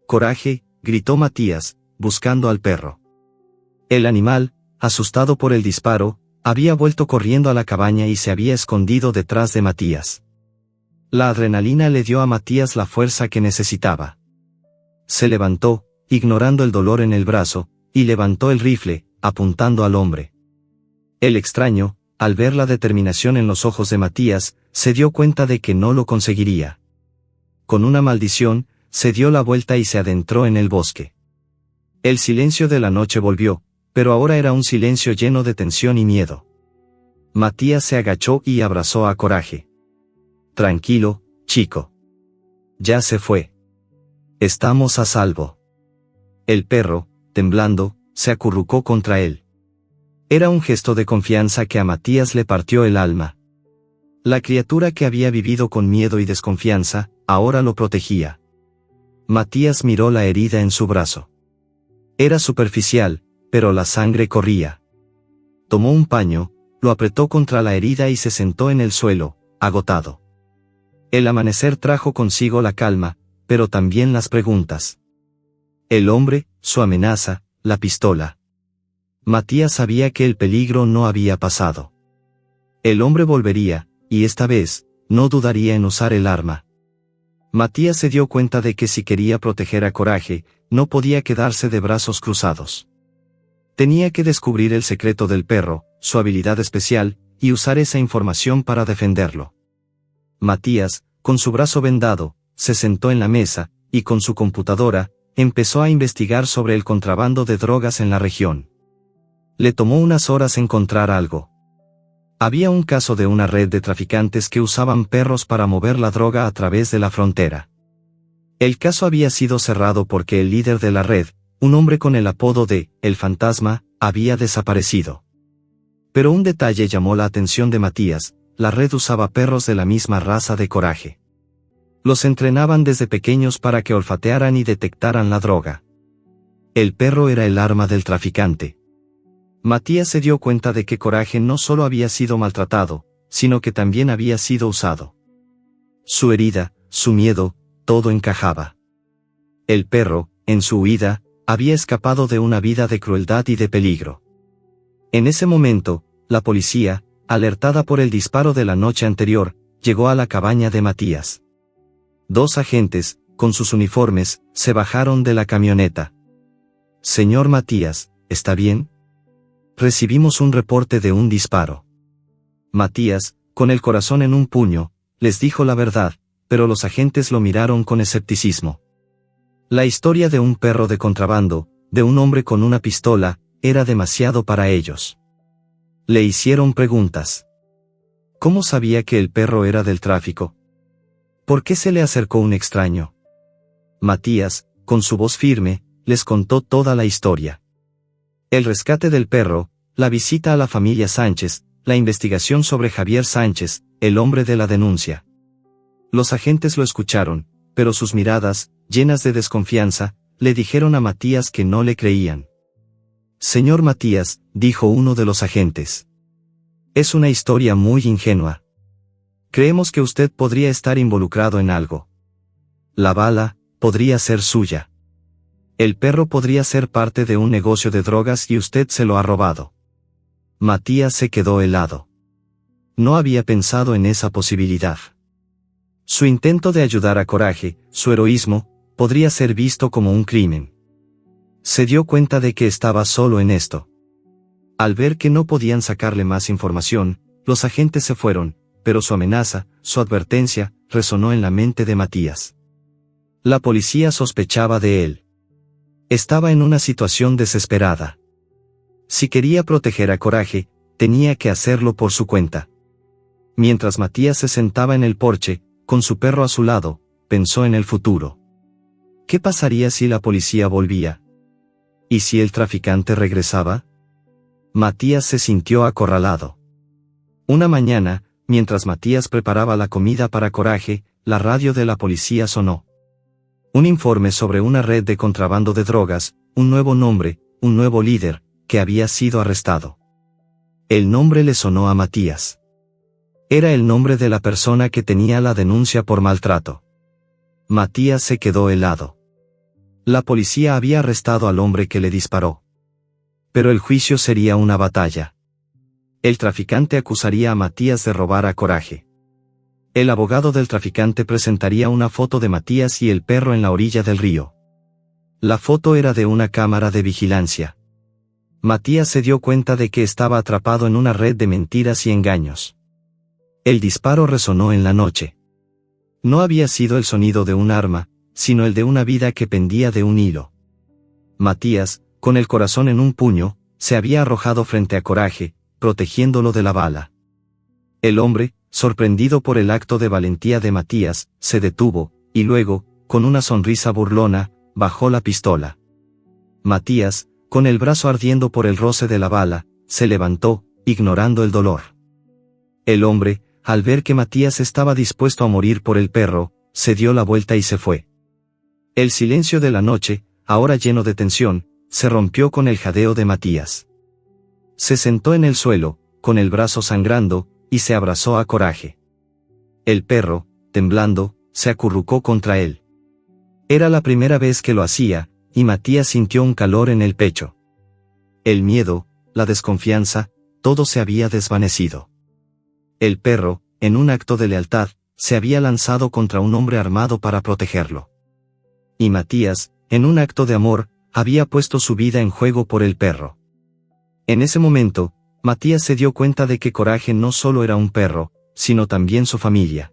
Coraje, gritó Matías, buscando al perro. El animal, asustado por el disparo, había vuelto corriendo a la cabaña y se había escondido detrás de Matías. La adrenalina le dio a Matías la fuerza que necesitaba. Se levantó, ignorando el dolor en el brazo, y levantó el rifle, apuntando al hombre. El extraño, al ver la determinación en los ojos de Matías, se dio cuenta de que no lo conseguiría. Con una maldición, se dio la vuelta y se adentró en el bosque. El silencio de la noche volvió, pero ahora era un silencio lleno de tensión y miedo. Matías se agachó y abrazó a Coraje. Tranquilo, chico. Ya se fue. Estamos a salvo. El perro, temblando, se acurrucó contra él. Era un gesto de confianza que a Matías le partió el alma. La criatura que había vivido con miedo y desconfianza, ahora lo protegía. Matías miró la herida en su brazo. Era superficial, pero la sangre corría. Tomó un paño, lo apretó contra la herida y se sentó en el suelo, agotado. El amanecer trajo consigo la calma, pero también las preguntas. El hombre, su amenaza, la pistola. Matías sabía que el peligro no había pasado. El hombre volvería, y esta vez, no dudaría en usar el arma. Matías se dio cuenta de que si quería proteger a Coraje, no podía quedarse de brazos cruzados. Tenía que descubrir el secreto del perro, su habilidad especial, y usar esa información para defenderlo. Matías, con su brazo vendado, se sentó en la mesa, y con su computadora, empezó a investigar sobre el contrabando de drogas en la región. Le tomó unas horas encontrar algo. Había un caso de una red de traficantes que usaban perros para mover la droga a través de la frontera. El caso había sido cerrado porque el líder de la red, un hombre con el apodo de El Fantasma, había desaparecido. Pero un detalle llamó la atención de Matías: la red usaba perros de la misma raza de Coraje. Los entrenaban desde pequeños para que olfatearan y detectaran la droga. El perro era el arma del traficante. Matías se dio cuenta de que Coraje no solo había sido maltratado, sino que también había sido usado. Su herida, su miedo, todo encajaba. El perro, en su huida, había escapado de una vida de crueldad y de peligro. En ese momento, la policía, alertada por el disparo de la noche anterior, llegó a la cabaña de Matías. 2 agentes, con sus uniformes, se bajaron de la camioneta. «Señor Matías, ¿está bien? Recibimos un reporte de un disparo». Matías, con el corazón en un puño, les dijo la verdad, pero los agentes lo miraron con escepticismo. La historia de un perro de contrabando, de un hombre con una pistola, era demasiado para ellos. Le hicieron preguntas. ¿Cómo sabía que el perro era del tráfico? ¿Por qué se le acercó un extraño? Matías, con su voz firme, les contó toda la historia. El rescate del perro, la visita a la familia Sánchez, la investigación sobre Javier Sánchez, el hombre de la denuncia. Los agentes lo escucharon, pero sus miradas, llenas de desconfianza, le dijeron a Matías que no le creían. «Señor Matías», dijo uno de los agentes. «Es una historia muy ingenua. Creemos que usted podría estar involucrado en algo. La bala podría ser suya. El perro podría ser parte de un negocio de drogas y usted se lo ha robado». Matías se quedó helado. No había pensado en esa posibilidad. Su intento de ayudar a Coraje, su heroísmo, podría ser visto como un crimen. Se dio cuenta de que estaba solo en esto. Al ver que no podían sacarle más información, los agentes se fueron, pero su amenaza, su advertencia, resonó en la mente de Matías. La policía sospechaba de él. Estaba en una situación desesperada. Si quería proteger a Coraje, tenía que hacerlo por su cuenta. Mientras Matías se sentaba en el porche, con su perro a su lado, pensó en el futuro. ¿Qué pasaría si la policía volvía? ¿Y si el traficante regresaba? Matías se sintió acorralado. Una mañana, mientras Matías preparaba la comida para Coraje, la radio de la policía sonó. Un informe sobre una red de contrabando de drogas, un nuevo nombre, un nuevo líder, que había sido arrestado. El nombre le sonó a Matías. Era el nombre de la persona que tenía la denuncia por maltrato. Matías se quedó helado. La policía había arrestado al hombre que le disparó. Pero el juicio sería una batalla. El traficante acusaría a Matías de robar a Coraje. El abogado del traficante presentaría una foto de Matías y el perro en la orilla del río. La foto era de una cámara de vigilancia. Matías se dio cuenta de que estaba atrapado en una red de mentiras y engaños. El disparo resonó en la noche. No había sido el sonido de un arma, sino el de una vida que pendía de un hilo. Matías, con el corazón en un puño, se había arrojado frente a Coraje, protegiéndolo de la bala. El hombre, sorprendido por el acto de valentía de Matías, se detuvo, y luego, con una sonrisa burlona, bajó la pistola. Matías, con el brazo ardiendo por el roce de la bala, se levantó, ignorando el dolor. El hombre, al ver que Matías estaba dispuesto a morir por el perro, se dio la vuelta y se fue. El silencio de la noche, ahora lleno de tensión, se rompió con el jadeo de Matías. Se sentó en el suelo, con el brazo sangrando, y se abrazó a Coraje. El perro, temblando, se acurrucó contra él. Era la primera vez que lo hacía, y Matías sintió un calor en el pecho. El miedo, la desconfianza, todo se había desvanecido. El perro, en un acto de lealtad, se había lanzado contra un hombre armado para protegerlo. Y Matías, en un acto de amor, había puesto su vida en juego por el perro. En ese momento, Matías se dio cuenta de que Coraje no solo era un perro, sino también su familia.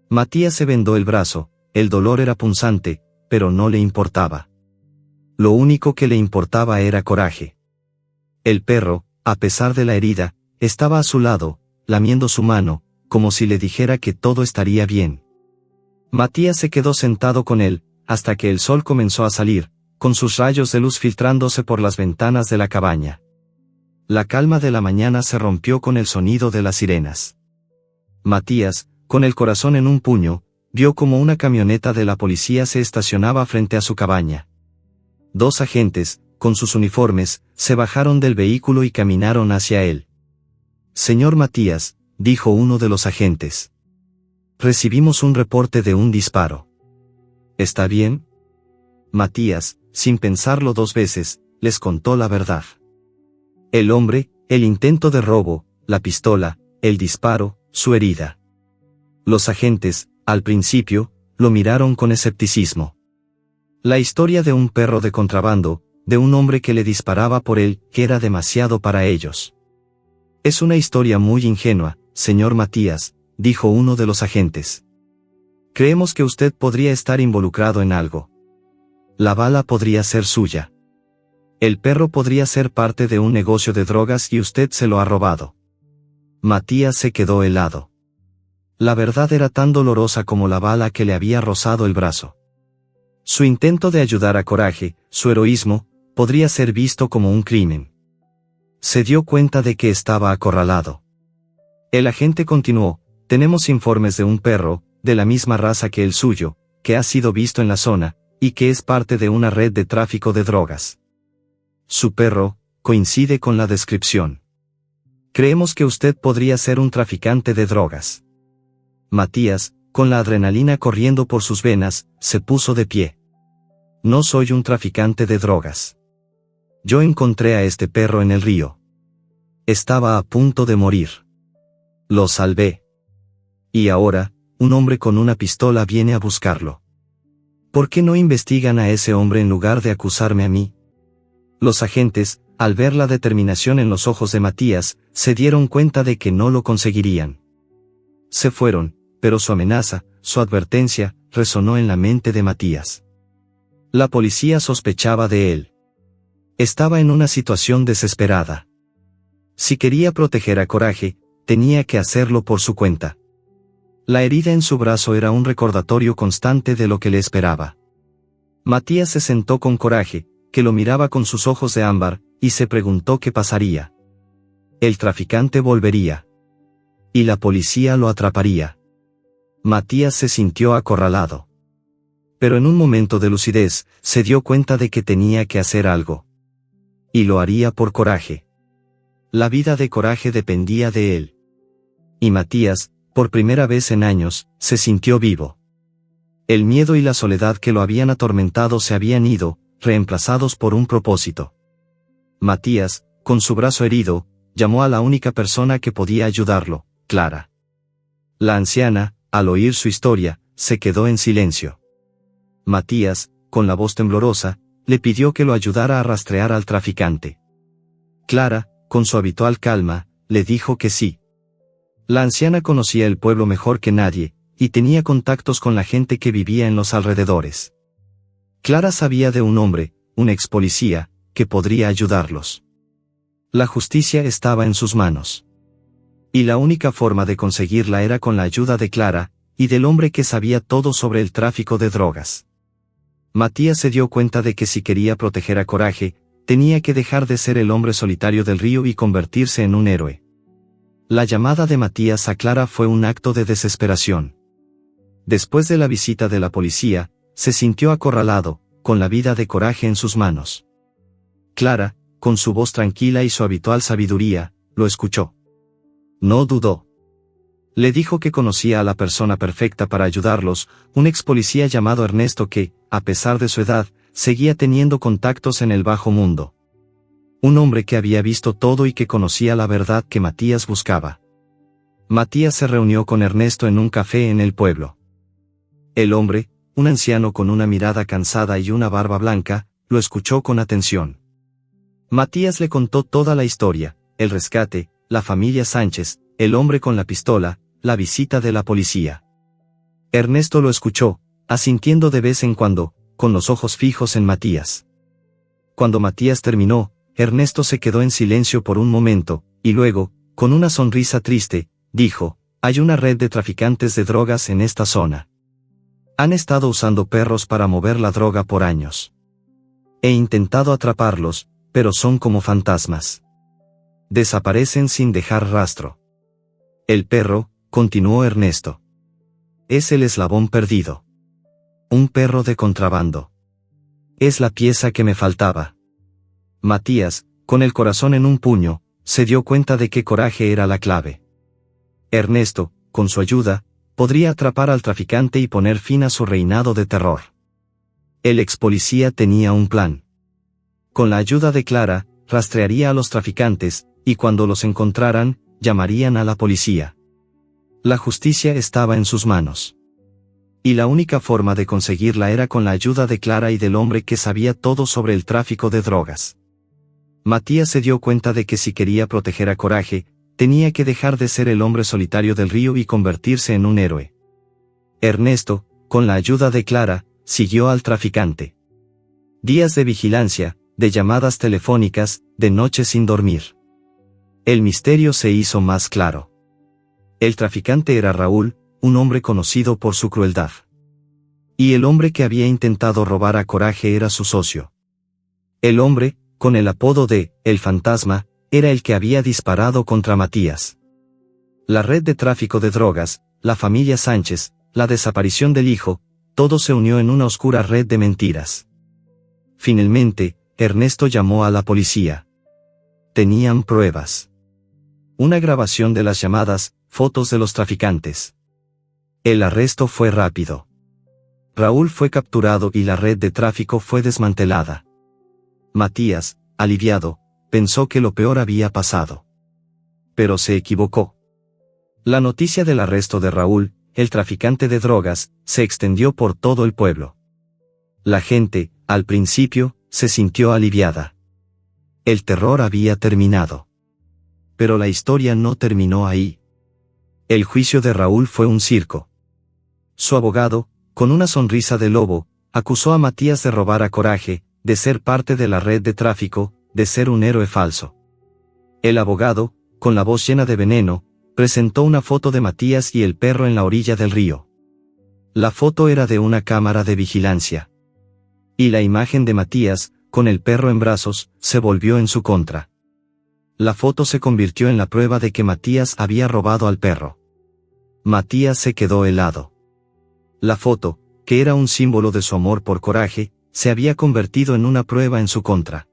Matías se vendó el brazo, el dolor era punzante, pero no le importaba. Lo único que le importaba era Coraje. El perro, a pesar de la herida, estaba a su lado, lamiendo su mano, como si le dijera que todo estaría bien. Matías se quedó sentado con él, hasta que el sol comenzó a salir, con sus rayos de luz filtrándose por las ventanas de la cabaña. La calma de la mañana se rompió con el sonido de las sirenas. Matías, con el corazón en un puño, vio como una camioneta de la policía se estacionaba frente a su cabaña. 2 agentes, con sus uniformes, se bajaron del vehículo y caminaron hacia él. «Señor Matías», dijo uno de los agentes. «Recibimos un reporte de un disparo». «¿Está bien?» Matías, sin pensarlo 2 veces, les contó la verdad. El hombre, el intento de robo, la pistola, el disparo, su herida. Los agentes, al principio, lo miraron con escepticismo. La historia de un perro de contrabando, de un hombre que le disparaba por él, que era demasiado para ellos. «Es una historia muy ingenua, señor Matías», dijo uno de los agentes. «Creemos que usted podría estar involucrado en algo. La bala podría ser suya. El perro podría ser parte de un negocio de drogas y usted se lo ha robado». Matías se quedó helado. La verdad era tan dolorosa como la bala que le había rozado el brazo. Su intento de ayudar a Coraje, su heroísmo, podría ser visto como un crimen. Se dio cuenta de que estaba acorralado. El agente continuó: «Tenemos informes de un perro, de la misma raza que el suyo, que ha sido visto en la zona, y que es parte de una red de tráfico de drogas. Su perro coincide con la descripción. Creemos que usted podría ser un traficante de drogas». Matías, con la adrenalina corriendo por sus venas, se puso de pie. «No soy un traficante de drogas. Yo encontré a este perro en el río. Estaba a punto de morir. Lo salvé. Y ahora, un hombre con una pistola viene a buscarlo. ¿Por qué no investigan a ese hombre en lugar de acusarme a mí?» Los agentes, al ver la determinación en los ojos de Matías, se dieron cuenta de que no lo conseguirían. Se fueron, pero su amenaza, su advertencia, resonó en la mente de Matías. La policía sospechaba de él. Estaba en una situación desesperada. Si quería proteger a Coraje, tenía que hacerlo por su cuenta. La herida en su brazo era un recordatorio constante de lo que le esperaba. Matías se sentó con Coraje, que lo miraba con sus ojos de ámbar, y se preguntó qué pasaría. El traficante volvería. Y la policía lo atraparía. Matías se sintió acorralado. Pero en un momento de lucidez, se dio cuenta de que tenía que hacer algo. Y lo haría por Coraje. La vida de Coraje dependía de él. Y Matías, por primera vez en años, se sintió vivo. El miedo y la soledad que lo habían atormentado se habían ido, reemplazados por un propósito. Matías, con su brazo herido, llamó a la única persona que podía ayudarlo, Clara. La anciana, al oír su historia, se quedó en silencio. Matías, con la voz temblorosa, le pidió que lo ayudara a rastrear al traficante. Clara, con su habitual calma, le dijo que sí. La anciana conocía el pueblo mejor que nadie, y tenía contactos con la gente que vivía en los alrededores. Clara sabía de un hombre, un ex policía, que podría ayudarlos. La justicia estaba en sus manos. Y la única forma de conseguirla era con la ayuda de Clara, y del hombre que sabía todo sobre el tráfico de drogas. Matías se dio cuenta de que si quería proteger a Coraje, tenía que dejar de ser el hombre solitario del río y convertirse en un héroe. La llamada de Matías a Clara fue un acto de desesperación. Después de la visita de la policía, se sintió acorralado, con la vida de Coraje en sus manos. Clara, con su voz tranquila y su habitual sabiduría, lo escuchó. No dudó. Le dijo que conocía a la persona perfecta para ayudarlos, un ex policía llamado Ernesto que, a pesar de su edad, seguía teniendo contactos en el bajo mundo. Un hombre que había visto todo y que conocía la verdad que Matías buscaba. Matías se reunió con Ernesto en un café en el pueblo. El hombre, un anciano con una mirada cansada y una barba blanca, lo escuchó con atención. Matías le contó toda la historia, el rescate, la familia Sánchez, el hombre con la pistola, la visita de la policía. Ernesto lo escuchó, asintiendo de vez en cuando, con los ojos fijos en Matías. Cuando Matías terminó, Ernesto se quedó en silencio por un momento, y luego, con una sonrisa triste, dijo: hay una red de traficantes de drogas en esta zona. Han estado usando perros para mover la droga por años. He intentado atraparlos, pero son como fantasmas. Desaparecen sin dejar rastro. El perro, continuó Ernesto. Es el eslabón perdido. Un perro de contrabando. Es la pieza que me faltaba. Matías, con el corazón en un puño, se dio cuenta de que Coraje era la clave. Ernesto, con su ayuda, podría atrapar al traficante y poner fin a su reinado de terror. El ex policía tenía un plan. Con la ayuda de Clara, rastrearía a los traficantes, y cuando los encontraran, llamarían a la policía. La justicia estaba en sus manos. Y la única forma de conseguirla era con la ayuda de Clara y del hombre que sabía todo sobre el tráfico de drogas. Matías se dio cuenta de que si quería proteger a Coraje, tenía que dejar de ser el hombre solitario del río y convertirse en un héroe. Ernesto, con la ayuda de Clara, siguió al traficante. Días de vigilancia, de llamadas telefónicas, de noches sin dormir. El misterio se hizo más claro. El traficante era Raúl, un hombre conocido por su crueldad. Y el hombre que había intentado robar a Coraje era su socio. El hombre, con el apodo de El Fantasma, era el que había disparado contra Matías. La red de tráfico de drogas, la familia Sánchez, la desaparición del hijo, todo se unió en una oscura red de mentiras. Finalmente, Ernesto llamó a la policía. Tenían pruebas. Una grabación de las llamadas, fotos de los traficantes. El arresto fue rápido. Raúl fue capturado y la red de tráfico fue desmantelada. Matías, aliviado, pensó que lo peor había pasado. Pero se equivocó. La noticia del arresto de Raúl, el traficante de drogas, se extendió por todo el pueblo. La gente, al principio, se sintió aliviada. El terror había terminado. Pero la historia no terminó ahí. El juicio de Raúl fue un circo. Su abogado, con una sonrisa de lobo, acusó a Matías de robar a Coraje, de ser parte de la red de tráfico, de ser un héroe falso. El abogado, con la voz llena de veneno, presentó una foto de Matías y el perro en la orilla del río. La foto era de una cámara de vigilancia. Y la imagen de Matías, con el perro en brazos, se volvió en su contra. La foto se convirtió en la prueba de que Matías había robado al perro. Matías se quedó helado. La foto, que era un símbolo de su amor por Coraje, se había convertido en una prueba en su contra.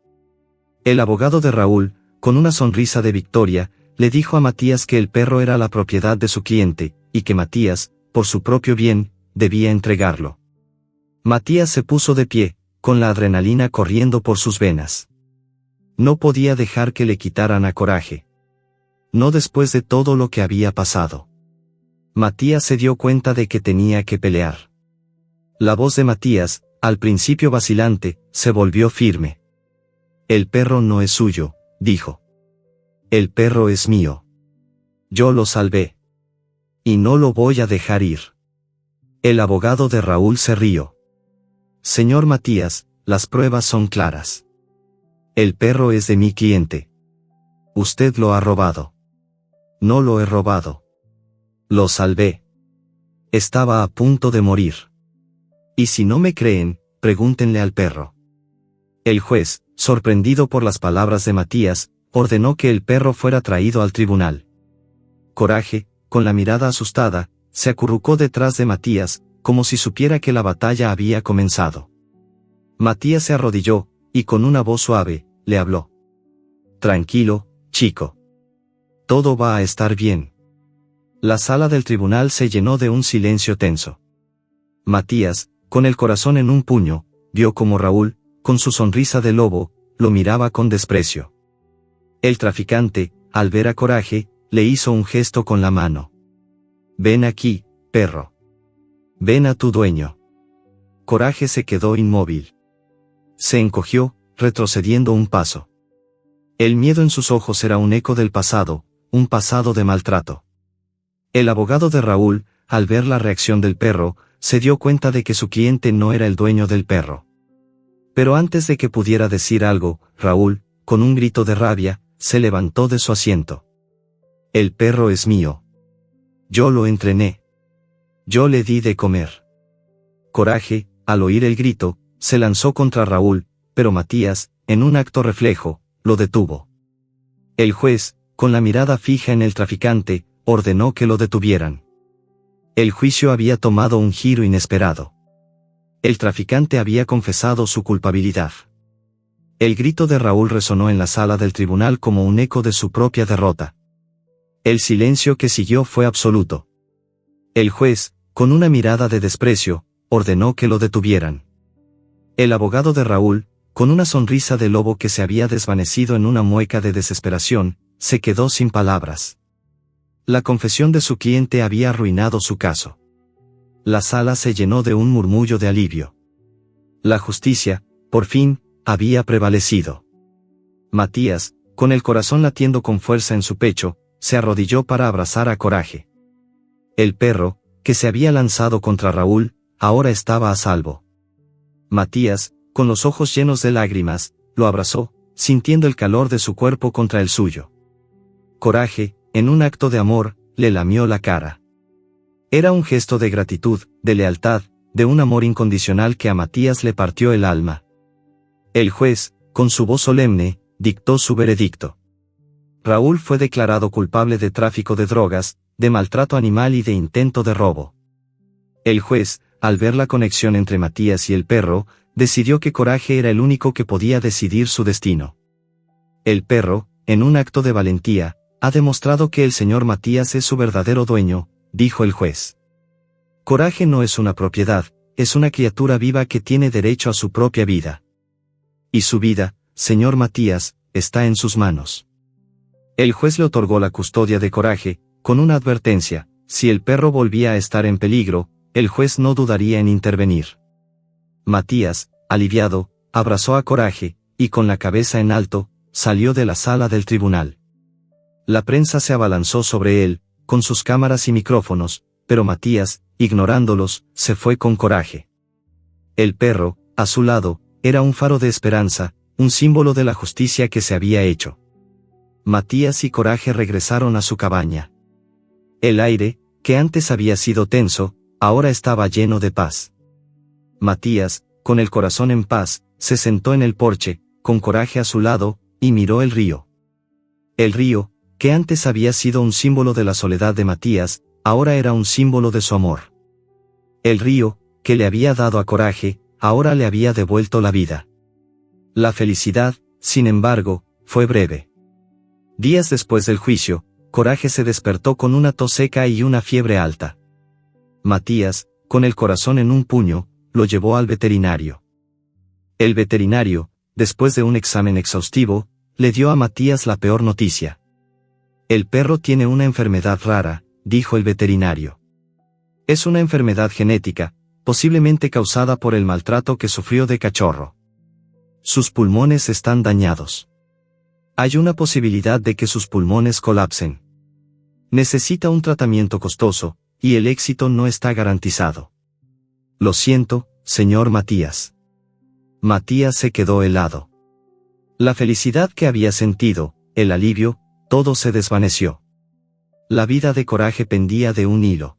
El abogado de Raúl, con una sonrisa de victoria, le dijo a Matías que el perro era la propiedad de su cliente, y que Matías, por su propio bien, debía entregarlo. Matías se puso de pie, con la adrenalina corriendo por sus venas. No podía dejar que le quitaran a Coraje. No después de todo lo que había pasado. Matías se dio cuenta de que tenía que pelear. La voz de Matías, al principio vacilante, se volvió firme. El perro no es suyo, dijo. El perro es mío. Yo lo salvé. Y no lo voy a dejar ir. El abogado de Raúl se rió. Señor Matías, las pruebas son claras. El perro es de mi cliente. Usted lo ha robado. No lo he robado. Lo salvé. Estaba a punto de morir. Y si no me creen, pregúntenle al perro. El juez, sorprendido por las palabras de Matías, ordenó que el perro fuera traído al tribunal. Coraje, con la mirada asustada, se acurrucó detrás de Matías, como si supiera que la batalla había comenzado. Matías se arrodilló, y con una voz suave, le habló. Tranquilo, chico. Todo va a estar bien. La sala del tribunal se llenó de un silencio tenso. Matías, con el corazón en un puño, vio como Raúl, con su sonrisa de lobo, lo miraba con desprecio. El traficante, al ver a Coraje, le hizo un gesto con la mano. Ven aquí, perro. Ven a tu dueño. Coraje se quedó inmóvil. Se encogió, retrocediendo un paso. El miedo en sus ojos era un eco del pasado, un pasado de maltrato. El abogado de Raúl, al ver la reacción del perro, se dio cuenta de que su cliente no era el dueño del perro. Pero antes de que pudiera decir algo, Raúl, con un grito de rabia, se levantó de su asiento. El perro es mío. Yo lo entrené. Yo le di de comer. Coraje, al oír el grito, se lanzó contra Raúl, pero Matías, en un acto reflejo, lo detuvo. El juez, con la mirada fija en el traficante, ordenó que lo detuvieran. El juicio había tomado un giro inesperado. El traficante había confesado su culpabilidad. El grito de Raúl resonó en la sala del tribunal como un eco de su propia derrota. El silencio que siguió fue absoluto. El juez, con una mirada de desprecio, ordenó que lo detuvieran. El abogado de Raúl, con una sonrisa de lobo que se había desvanecido en una mueca de desesperación, se quedó sin palabras. La confesión de su cliente había arruinado su caso. La sala se llenó de un murmullo de alivio. La justicia, por fin, había prevalecido. Matías, con el corazón latiendo con fuerza en su pecho, se arrodilló para abrazar a Coraje. El perro, que se había lanzado contra Raúl, ahora estaba a salvo. Matías, con los ojos llenos de lágrimas, lo abrazó, sintiendo el calor de su cuerpo contra el suyo. Coraje, en un acto de amor, le lamió la cara. Era un gesto de gratitud, de lealtad, de un amor incondicional que a Matías le partió el alma. El juez, con su voz solemne, dictó su veredicto. Raúl fue declarado culpable de tráfico de drogas, de maltrato animal y de intento de robo. El juez, al ver la conexión entre Matías y el perro, decidió que Coraje era el único que podía decidir su destino. El perro, en un acto de valentía, ha demostrado que el señor Matías es su verdadero dueño, dijo el juez. Coraje no es una propiedad, es una criatura viva que tiene derecho a su propia vida. Y su vida, señor Matías, está en sus manos. El juez le otorgó la custodia de Coraje, con una advertencia: si el perro volvía a estar en peligro, el juez no dudaría en intervenir. Matías, aliviado, abrazó a Coraje, y con la cabeza en alto, salió de la sala del tribunal. La prensa se abalanzó sobre él, con sus cámaras y micrófonos, pero Matías, ignorándolos, se fue con Coraje. El perro, a su lado, era un faro de esperanza, un símbolo de la justicia que se había hecho. Matías y Coraje regresaron a su cabaña. El aire, que antes había sido tenso, ahora estaba lleno de paz. Matías, con el corazón en paz, se sentó en el porche, con Coraje a su lado, y miró el río. El río, que antes había sido un símbolo de la soledad de Matías, ahora era un símbolo de su amor. El río, que le había dado a Coraje, ahora le había devuelto la vida. La felicidad, sin embargo, fue breve. Días después del juicio, Coraje se despertó con una tos seca y una fiebre alta. Matías, con el corazón en un puño, lo llevó al veterinario. El veterinario, después de un examen exhaustivo, le dio a Matías la peor noticia. El perro tiene una enfermedad rara, dijo el veterinario. Es una enfermedad genética, posiblemente causada por el maltrato que sufrió de cachorro. Sus pulmones están dañados. Hay una posibilidad de que sus pulmones colapsen. Necesita un tratamiento costoso, y el éxito no está garantizado. Lo siento, señor Matías. Matías se quedó helado. La felicidad que había sentido, el alivio, todo se desvaneció. La vida de Coraje pendía de un hilo.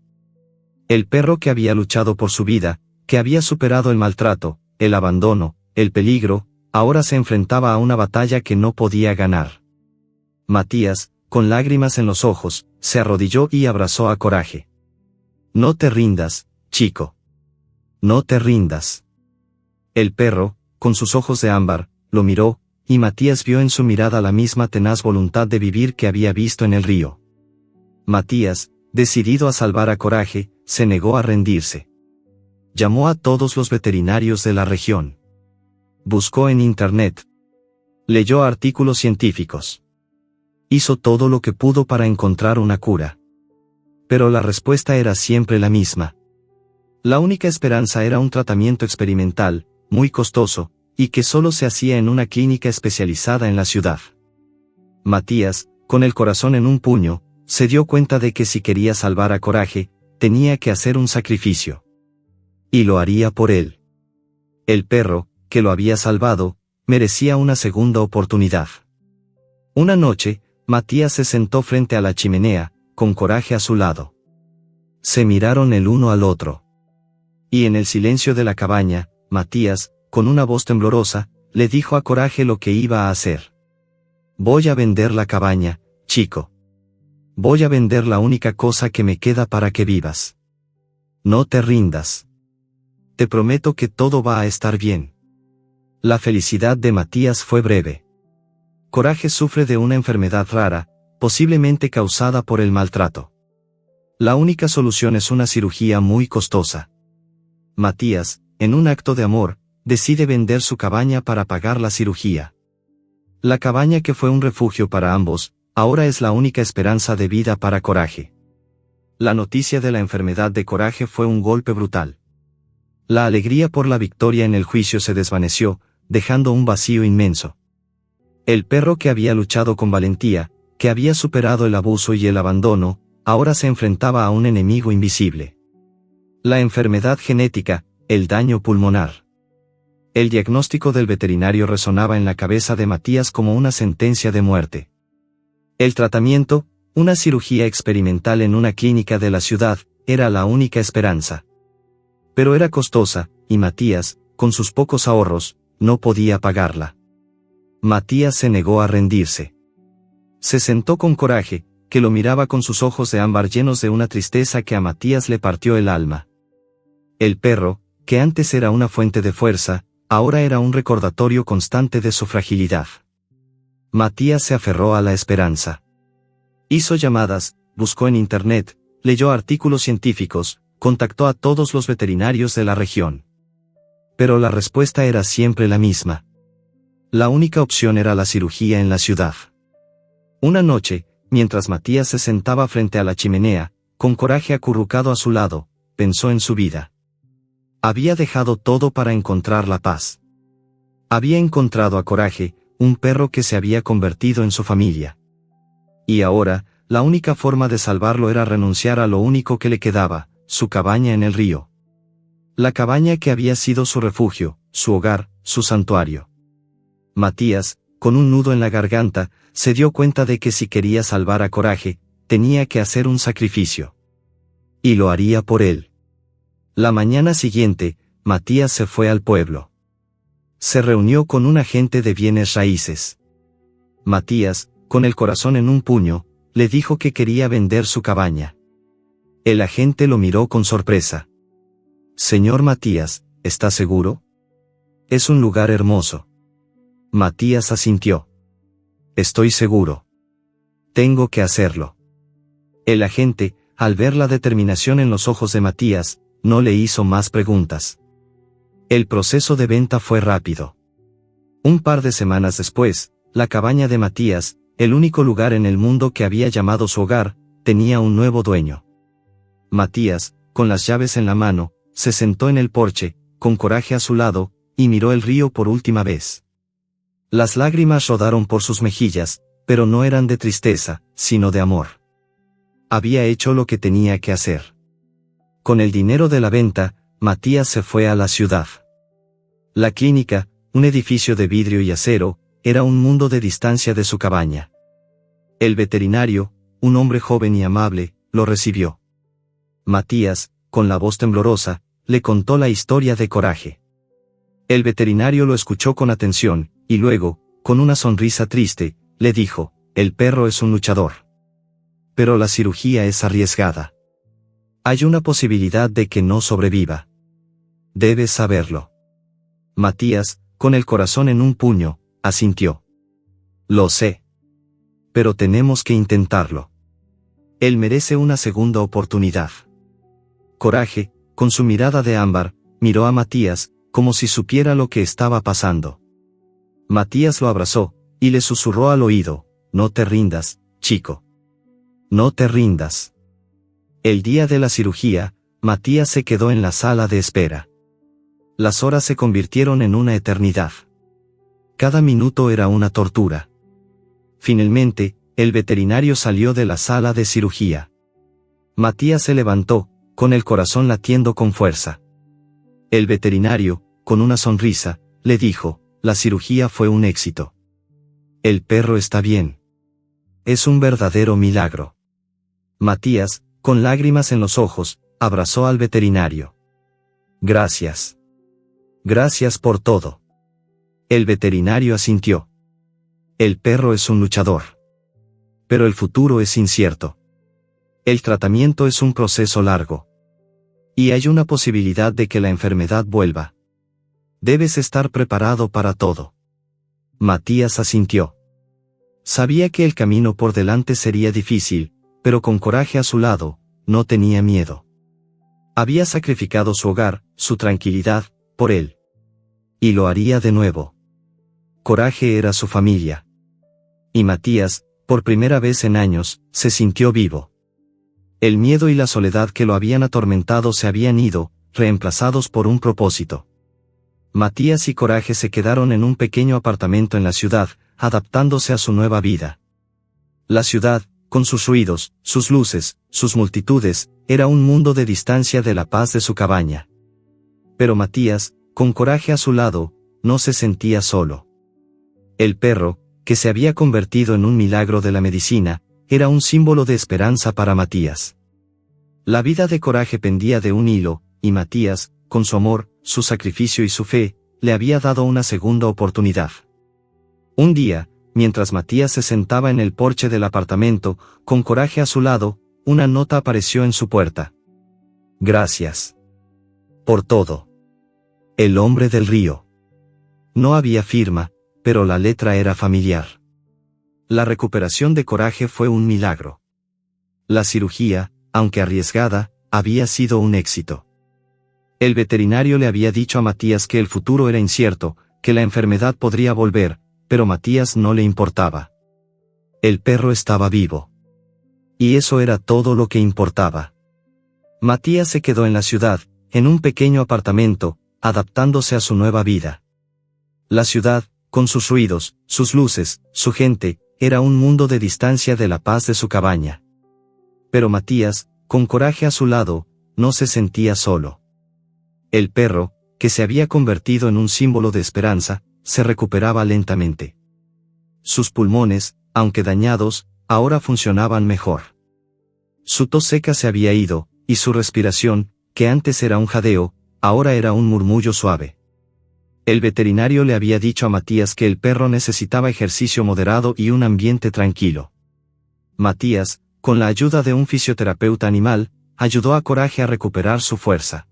El perro que había luchado por su vida, que había superado el maltrato, el abandono, el peligro, ahora se enfrentaba a una batalla que no podía ganar. Matías, con lágrimas en los ojos, se arrodilló y abrazó a Coraje. No te rindas, chico. No te rindas. El perro, con sus ojos de ámbar, lo miró, y Matías vio en su mirada la misma tenaz voluntad de vivir que había visto en el río. Matías, decidido a salvar a Coraje, se negó a rendirse. Llamó a todos los veterinarios de la región. Buscó en internet. Leyó artículos científicos. Hizo todo lo que pudo para encontrar una cura. Pero la respuesta era siempre la misma. La única esperanza era un tratamiento experimental, muy costoso, y que solo se hacía en una clínica especializada en la ciudad. Matías, con el corazón en un puño, se dio cuenta de que si quería salvar a Coraje, tenía que hacer un sacrificio. Y lo haría por él. El perro, que lo había salvado, merecía una segunda oportunidad. Una noche, Matías se sentó frente a la chimenea, con Coraje a su lado. Se miraron el uno al otro. Y en el silencio de la cabaña, Matías, con una voz temblorosa, le dijo a Coraje lo que iba a hacer. Voy a vender la cabaña, chico. Voy a vender la única cosa que me queda para que vivas. No te rindas. Te prometo que todo va a estar bien. La felicidad de Matías fue breve. Coraje sufre de una enfermedad rara, posiblemente causada por el maltrato. La única solución es una cirugía muy costosa. Matías, en un acto de amor, decide vender su cabaña para pagar la cirugía. La cabaña que fue un refugio para ambos, ahora es la única esperanza de vida para Coraje. La noticia de la enfermedad de Coraje fue un golpe brutal. La alegría por la victoria en el juicio se desvaneció, dejando un vacío inmenso. El perro que había luchado con valentía, que había superado el abuso y el abandono, ahora se enfrentaba a un enemigo invisible. La enfermedad genética, el daño pulmonar. El diagnóstico del veterinario resonaba en la cabeza de Matías como una sentencia de muerte. El tratamiento, una cirugía experimental en una clínica de la ciudad, era la única esperanza. Pero era costosa, y Matías, con sus pocos ahorros, no podía pagarla. Matías se negó a rendirse. Se sentó con Coraje, que lo miraba con sus ojos de ámbar llenos de una tristeza que a Matías le partió el alma. El perro, que antes era una fuente de fuerza, ahora era un recordatorio constante de su fragilidad. Matías se aferró a la esperanza. Hizo llamadas, buscó en internet, leyó artículos científicos, contactó a todos los veterinarios de la región. Pero la respuesta era siempre la misma. La única opción era la cirugía en la ciudad. Una noche, mientras Matías se sentaba frente a la chimenea, con Coraje acurrucado a su lado, pensó en su vida. Había dejado todo para encontrar la paz. Había encontrado a Coraje, un perro que se había convertido en su familia. Y ahora, la única forma de salvarlo era renunciar a lo único que le quedaba, su cabaña en el río. La cabaña que había sido su refugio, su hogar, su santuario. Matías, con un nudo en la garganta, se dio cuenta de que si quería salvar a Coraje, tenía que hacer un sacrificio. Y lo haría por él. La mañana siguiente, Matías se fue al pueblo. Se reunió con un agente de bienes raíces. Matías, con el corazón en un puño, le dijo que quería vender su cabaña. El agente lo miró con sorpresa. Señor Matías, ¿está seguro? Es un lugar hermoso. Matías asintió. Estoy seguro. Tengo que hacerlo. El agente, al ver la determinación en los ojos de Matías, no le hizo más preguntas. El proceso de venta fue rápido. Un par de semanas después, la cabaña de Matías, el único lugar en el mundo que había llamado su hogar, tenía un nuevo dueño. Matías, con las llaves en la mano, se sentó en el porche, con Coraje a su lado, y miró el río por última vez. Las lágrimas rodaron por sus mejillas, pero no eran de tristeza, sino de amor. Había hecho lo que tenía que hacer. Con el dinero de la venta, Matías se fue a la ciudad. La clínica, un edificio de vidrio y acero, era un mundo de distancia de su cabaña. El veterinario, un hombre joven y amable, lo recibió. Matías, con la voz temblorosa, le contó la historia de Coraje. El veterinario lo escuchó con atención, y luego, con una sonrisa triste, le dijo, el perro es un luchador. Pero la cirugía es arriesgada. Hay una posibilidad de que no sobreviva. Debes saberlo. Matías, con el corazón en un puño, asintió. Lo sé. Pero tenemos que intentarlo. Él merece una segunda oportunidad. Coraje, con su mirada de ámbar, miró a Matías, como si supiera lo que estaba pasando. Matías lo abrazó, y le susurró al oído, no te rindas, chico. No te rindas. El día de la cirugía, Matías se quedó en la sala de espera. Las horas se convirtieron en una eternidad. Cada minuto era una tortura. Finalmente, el veterinario salió de la sala de cirugía. Matías se levantó, con el corazón latiendo con fuerza. El veterinario, con una sonrisa, le dijo, la cirugía fue un éxito. El perro está bien. Es un verdadero milagro. Matías, con lágrimas en los ojos, abrazó al veterinario. Gracias. Gracias por todo. El veterinario asintió. El perro es un luchador. Pero el futuro es incierto. El tratamiento es un proceso largo. Y hay una posibilidad de que la enfermedad vuelva. Debes estar preparado para todo. Matías asintió. Sabía que el camino por delante sería difícil, pero con Coraje a su lado, no tenía miedo. Había sacrificado su hogar, su tranquilidad, por él. Y lo haría de nuevo. Coraje era su familia. Y Matías, por primera vez en años, se sintió vivo. El miedo y la soledad que lo habían atormentado se habían ido, reemplazados por un propósito. Matías y Coraje se quedaron en un pequeño apartamento en la ciudad, adaptándose a su nueva vida. La ciudad, con sus ruidos, sus luces, sus multitudes, era un mundo de distancia de la paz de su cabaña. Pero Matías, con Coraje a su lado, no se sentía solo. El perro, que se había convertido en un milagro de la medicina, era un símbolo de esperanza para Matías. La vida de Coraje pendía de un hilo, y Matías, con su amor, su sacrificio y su fe, le había dado una segunda oportunidad. Un día, mientras Matías se sentaba en el porche del apartamento, con Coraje a su lado, una nota apareció en su puerta. Gracias. Por todo. El hombre del río. No había firma, pero la letra era familiar. La recuperación de Coraje fue un milagro. La cirugía, aunque arriesgada, había sido un éxito. El veterinario le había dicho a Matías que el futuro era incierto, que la enfermedad podría volver, pero Matías no le importaba. El perro estaba vivo. Y eso era todo lo que importaba. Matías se quedó en la ciudad, en un pequeño apartamento, adaptándose a su nueva vida. La ciudad, con sus ruidos, sus luces, su gente, era un mundo de distancia de la paz de su cabaña. Pero Matías, con Coraje a su lado, no se sentía solo. El perro, que se había convertido en un símbolo de esperanza, se recuperaba lentamente. Sus pulmones, aunque dañados, ahora funcionaban mejor. Su tos seca se había ido, y su respiración, que antes era un jadeo, ahora era un murmullo suave. El veterinario le había dicho a Matías que el perro necesitaba ejercicio moderado y un ambiente tranquilo. Matías, con la ayuda de un fisioterapeuta animal, ayudó a Coraje a recuperar su fuerza.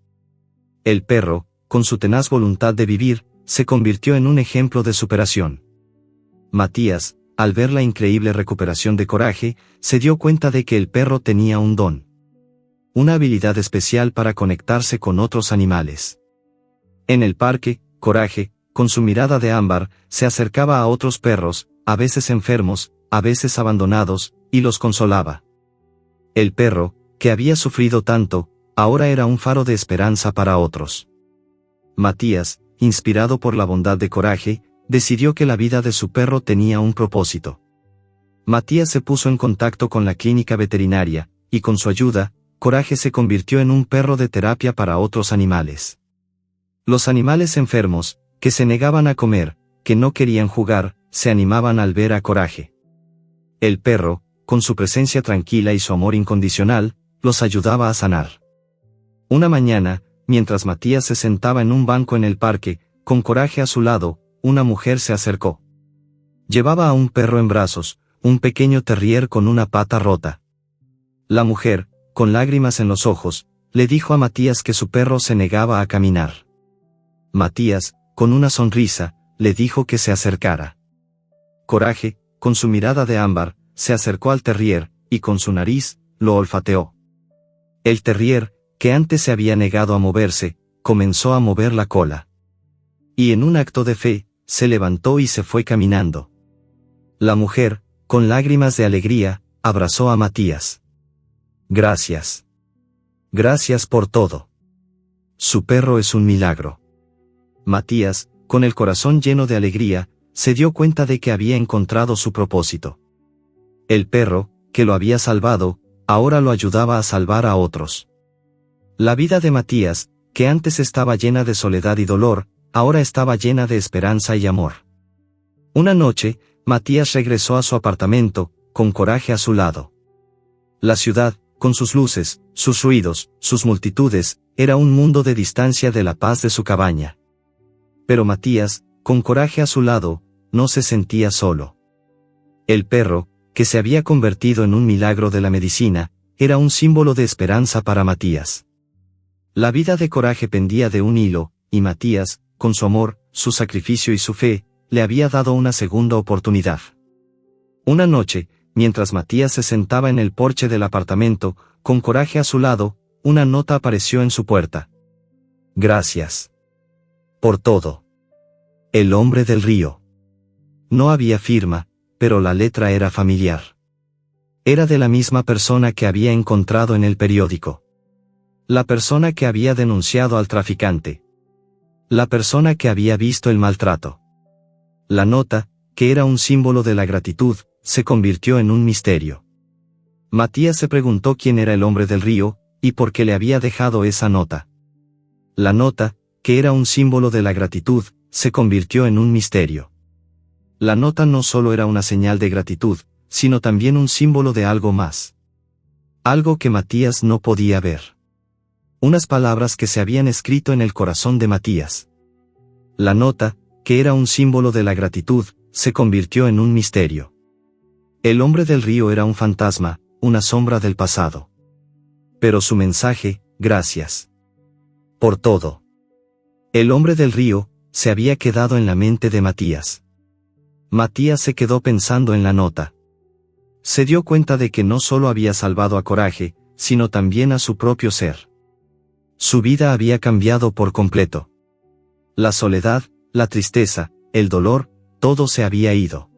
El perro, con su tenaz voluntad de vivir, se convirtió en un ejemplo de superación. Matías, al ver la increíble recuperación de Coraje, se dio cuenta de que el perro tenía un don. Una habilidad especial para conectarse con otros animales. En el parque, Coraje, con su mirada de ámbar, se acercaba a otros perros, a veces enfermos, a veces abandonados, y los consolaba. El perro, que había sufrido tanto, ahora era un faro de esperanza para otros. Matías, inspirado por la bondad de Coraje, decidió que la vida de su perro tenía un propósito. Matías se puso en contacto con la clínica veterinaria, y con su ayuda, Coraje se convirtió en un perro de terapia para otros animales. Los animales enfermos, que se negaban a comer, que no querían jugar, se animaban al ver a Coraje. El perro, con su presencia tranquila y su amor incondicional, los ayudaba a sanar. Una mañana, mientras Matías se sentaba en un banco en el parque, con Coraje a su lado, una mujer se acercó. Llevaba a un perro en brazos, un pequeño terrier con una pata rota. La mujer, con lágrimas en los ojos, le dijo a Matías que su perro se negaba a caminar. Matías, con una sonrisa, le dijo que se acercara. Coraje, con su mirada de ámbar, se acercó al terrier, y con su nariz, lo olfateó. El terrier, que antes se había negado a moverse, comenzó a mover la cola. Y en un acto de fe, se levantó y se fue caminando. La mujer, con lágrimas de alegría, abrazó a Matías. Gracias. Gracias por todo. Su perro es un milagro. Matías, con el corazón lleno de alegría, se dio cuenta de que había encontrado su propósito. El perro, que lo había salvado, ahora lo ayudaba a salvar a otros. La vida de Matías, que antes estaba llena de soledad y dolor, ahora estaba llena de esperanza y amor. Una noche, Matías regresó a su apartamento, con Coraje a su lado. La ciudad, con sus luces, sus ruidos, sus multitudes, era un mundo de distancia de la paz de su cabaña. Pero Matías, con Coraje a su lado, no se sentía solo. El perro, que se había convertido en un milagro de la medicina, era un símbolo de esperanza para Matías. La vida de Coraje pendía de un hilo, y Matías, con su amor, su sacrificio y su fe, le había dado una segunda oportunidad. Una noche, mientras Matías se sentaba en el porche del apartamento, con Coraje a su lado, una nota apareció en su puerta. Gracias. Por todo. El hombre del río. No había firma, pero la letra era familiar. Era de la misma persona que había encontrado en el periódico. La persona que había denunciado al traficante. La persona que había visto el maltrato. La nota, que era un símbolo de la gratitud, se convirtió en un misterio. Matías se preguntó quién era el hombre del río, y por qué le había dejado esa nota. La nota, que era un símbolo de la gratitud, se convirtió en un misterio. La nota no solo era una señal de gratitud, sino también un símbolo de algo más. Algo que Matías no podía ver. Unas palabras que se habían escrito en el corazón de Matías. La nota, que era un símbolo de la gratitud, se convirtió en un misterio. El hombre del río era un fantasma, una sombra del pasado. Pero su mensaje, gracias. Por todo. El hombre del río, se había quedado en la mente de Matías. Matías se quedó pensando en la nota. Se dio cuenta de que no solo había salvado a Coraje, sino también a su propio ser. Su vida había cambiado por completo. La soledad, la tristeza, el dolor, todo se había ido.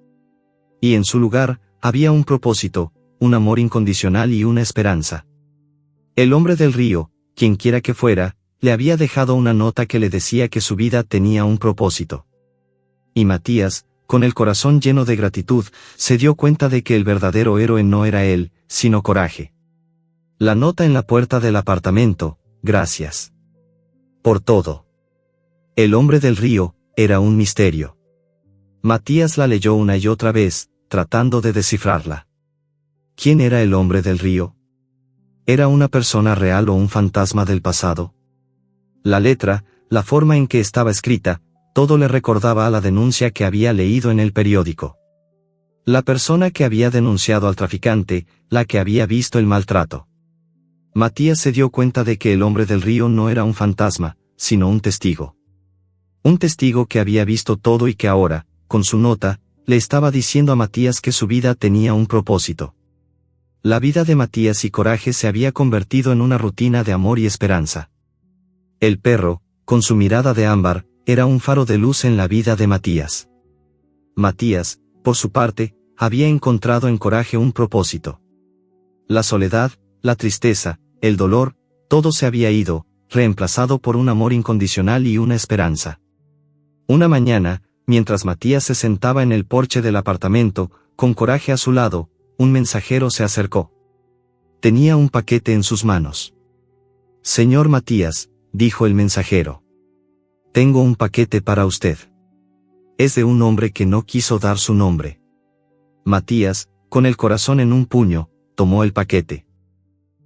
Y en su lugar, había un propósito, un amor incondicional y una esperanza. El hombre del río, quienquiera que fuera, le había dejado una nota que le decía que su vida tenía un propósito. Y Matías, con el corazón lleno de gratitud, se dio cuenta de que el verdadero héroe no era él, sino Coraje. La nota en la puerta del apartamento, gracias. Por todo. El hombre del río, era un misterio. Matías la leyó una y otra vez, tratando de descifrarla. ¿Quién era el hombre del río? ¿Era una persona real o un fantasma del pasado? La letra, la forma en que estaba escrita, todo le recordaba a la denuncia que había leído en el periódico. La persona que había denunciado al traficante, la que había visto el maltrato. Matías se dio cuenta de que el hombre del río no era un fantasma, sino un testigo. Un testigo que había visto todo y que ahora, con su nota, le estaba diciendo a Matías que su vida tenía un propósito. La vida de Matías y Coraje se había convertido en una rutina de amor y esperanza. El perro, con su mirada de ámbar, era un faro de luz en la vida de Matías. Matías, por su parte, había encontrado en Coraje un propósito. La soledad, la tristeza, el dolor, todo se había ido, reemplazado por un amor incondicional y una esperanza. Una mañana, mientras Matías se sentaba en el porche del apartamento, con Coraje a su lado, un mensajero se acercó. Tenía un paquete en sus manos. Señor Matías, dijo el mensajero. Tengo un paquete para usted. Es de un hombre que no quiso dar su nombre. Matías, con el corazón en un puño, tomó el paquete.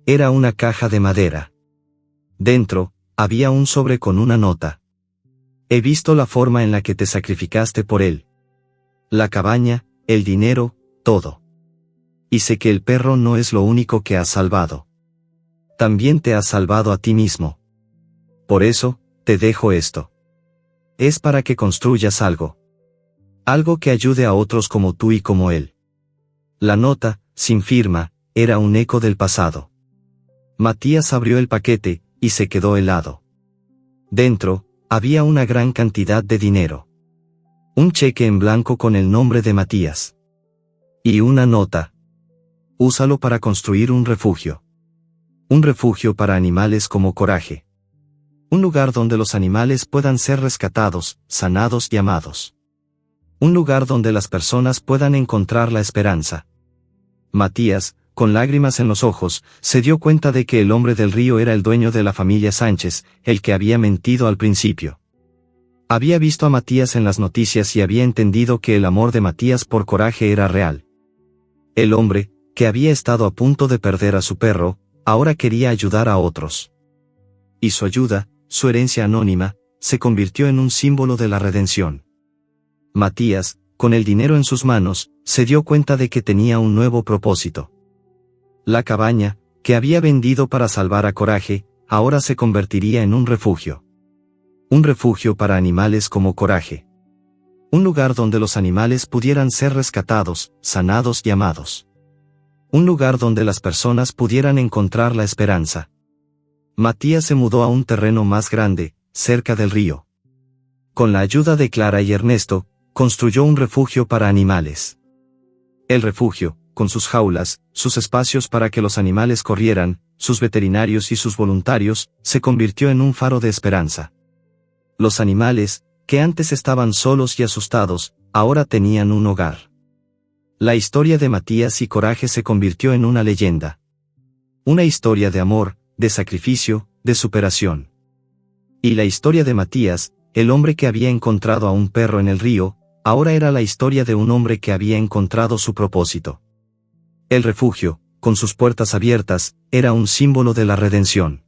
Era una caja de madera. Dentro, había un sobre con una nota. He visto la forma en la que te sacrificaste por él. La cabaña, el dinero, todo. Y sé que el perro no es lo único que has salvado. También te has salvado a ti mismo. Por eso, te dejo esto. es para que construyas algo. Algo que ayude a otros como tú y como él. La nota, sin firma, era un eco del pasado. Matías abrió el paquete, y se quedó helado. Dentro, había una gran cantidad de dinero. Un cheque en blanco con el nombre de Matías. Y una nota. Úsalo para construir un refugio. Un refugio para animales como Coraje. Un lugar donde los animales puedan ser rescatados, sanados y amados. Un lugar donde las personas puedan encontrar la esperanza. Matías, con lágrimas en los ojos, se dio cuenta de que el hombre del río era el dueño de la familia Sánchez, el que había mentido al principio. Había visto a Matías en las noticias y había entendido que el amor de Matías por Coraje era real. El hombre, que había estado a punto de perder a su perro, ahora quería ayudar a otros. Y su ayuda, su herencia anónima, se convirtió en un símbolo de la redención. Matías, con el dinero en sus manos, se dio cuenta de que tenía un nuevo propósito. La cabaña, que había vendido para salvar a Coraje, ahora se convertiría en un refugio. Un refugio para animales como Coraje. Un lugar donde los animales pudieran ser rescatados, sanados y amados. Un lugar donde las personas pudieran encontrar la esperanza. Matías se mudó a un terreno más grande, cerca del río. Con la ayuda de Clara y Ernesto, construyó un refugio para animales. El refugio, con sus jaulas, sus espacios para que los animales corrieran, sus veterinarios y sus voluntarios, se convirtió en un faro de esperanza. Los animales, que antes estaban solos y asustados, ahora tenían un hogar. La historia de Matías y Coraje se convirtió en una leyenda. Una historia de amor, de sacrificio, de superación. Y la historia de Matías, el hombre que había encontrado a un perro en el río, ahora era la historia de un hombre que había encontrado su propósito. El refugio, con sus puertas abiertas, era un símbolo de la redención.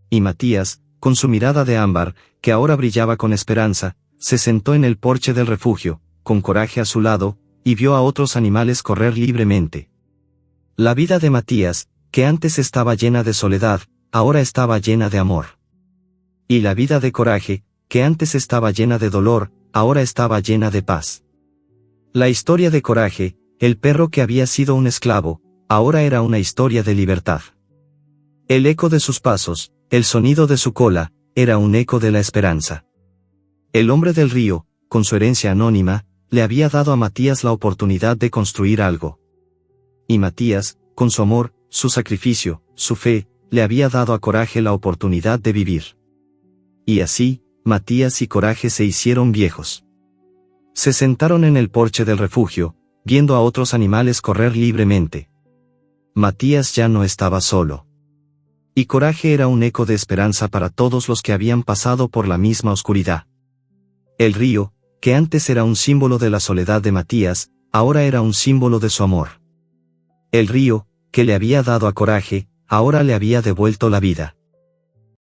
Y Matías, con su mirada de ámbar, que ahora brillaba con esperanza, se sentó en el porche del refugio, con Coraje a su lado, y vio a otros animales correr libremente. La vida de Matías, que antes estaba llena de soledad, ahora estaba llena de amor. Y la vida de Coraje, que antes estaba llena de dolor, ahora estaba llena de paz. La historia de Coraje, el perro que había sido un esclavo, ahora era una historia de libertad. El eco de sus pasos, el sonido de su cola, era un eco de la esperanza. El hombre del río, con su herencia anónima, le había dado a Matías la oportunidad de construir algo. Y Matías, con su amor, su sacrificio, su fe, le había dado a Coraje la oportunidad de vivir. Y así, Matías y Coraje se hicieron viejos. Se sentaron en el porche del refugio, viendo a otros animales correr libremente. Matías ya no estaba solo. Y Coraje era un eco de esperanza para todos los que habían pasado por la misma oscuridad. El río, que antes era un símbolo de la soledad de Matías, ahora era un símbolo de su amor. El río, que le había dado a Coraje, ahora le había devuelto la vida.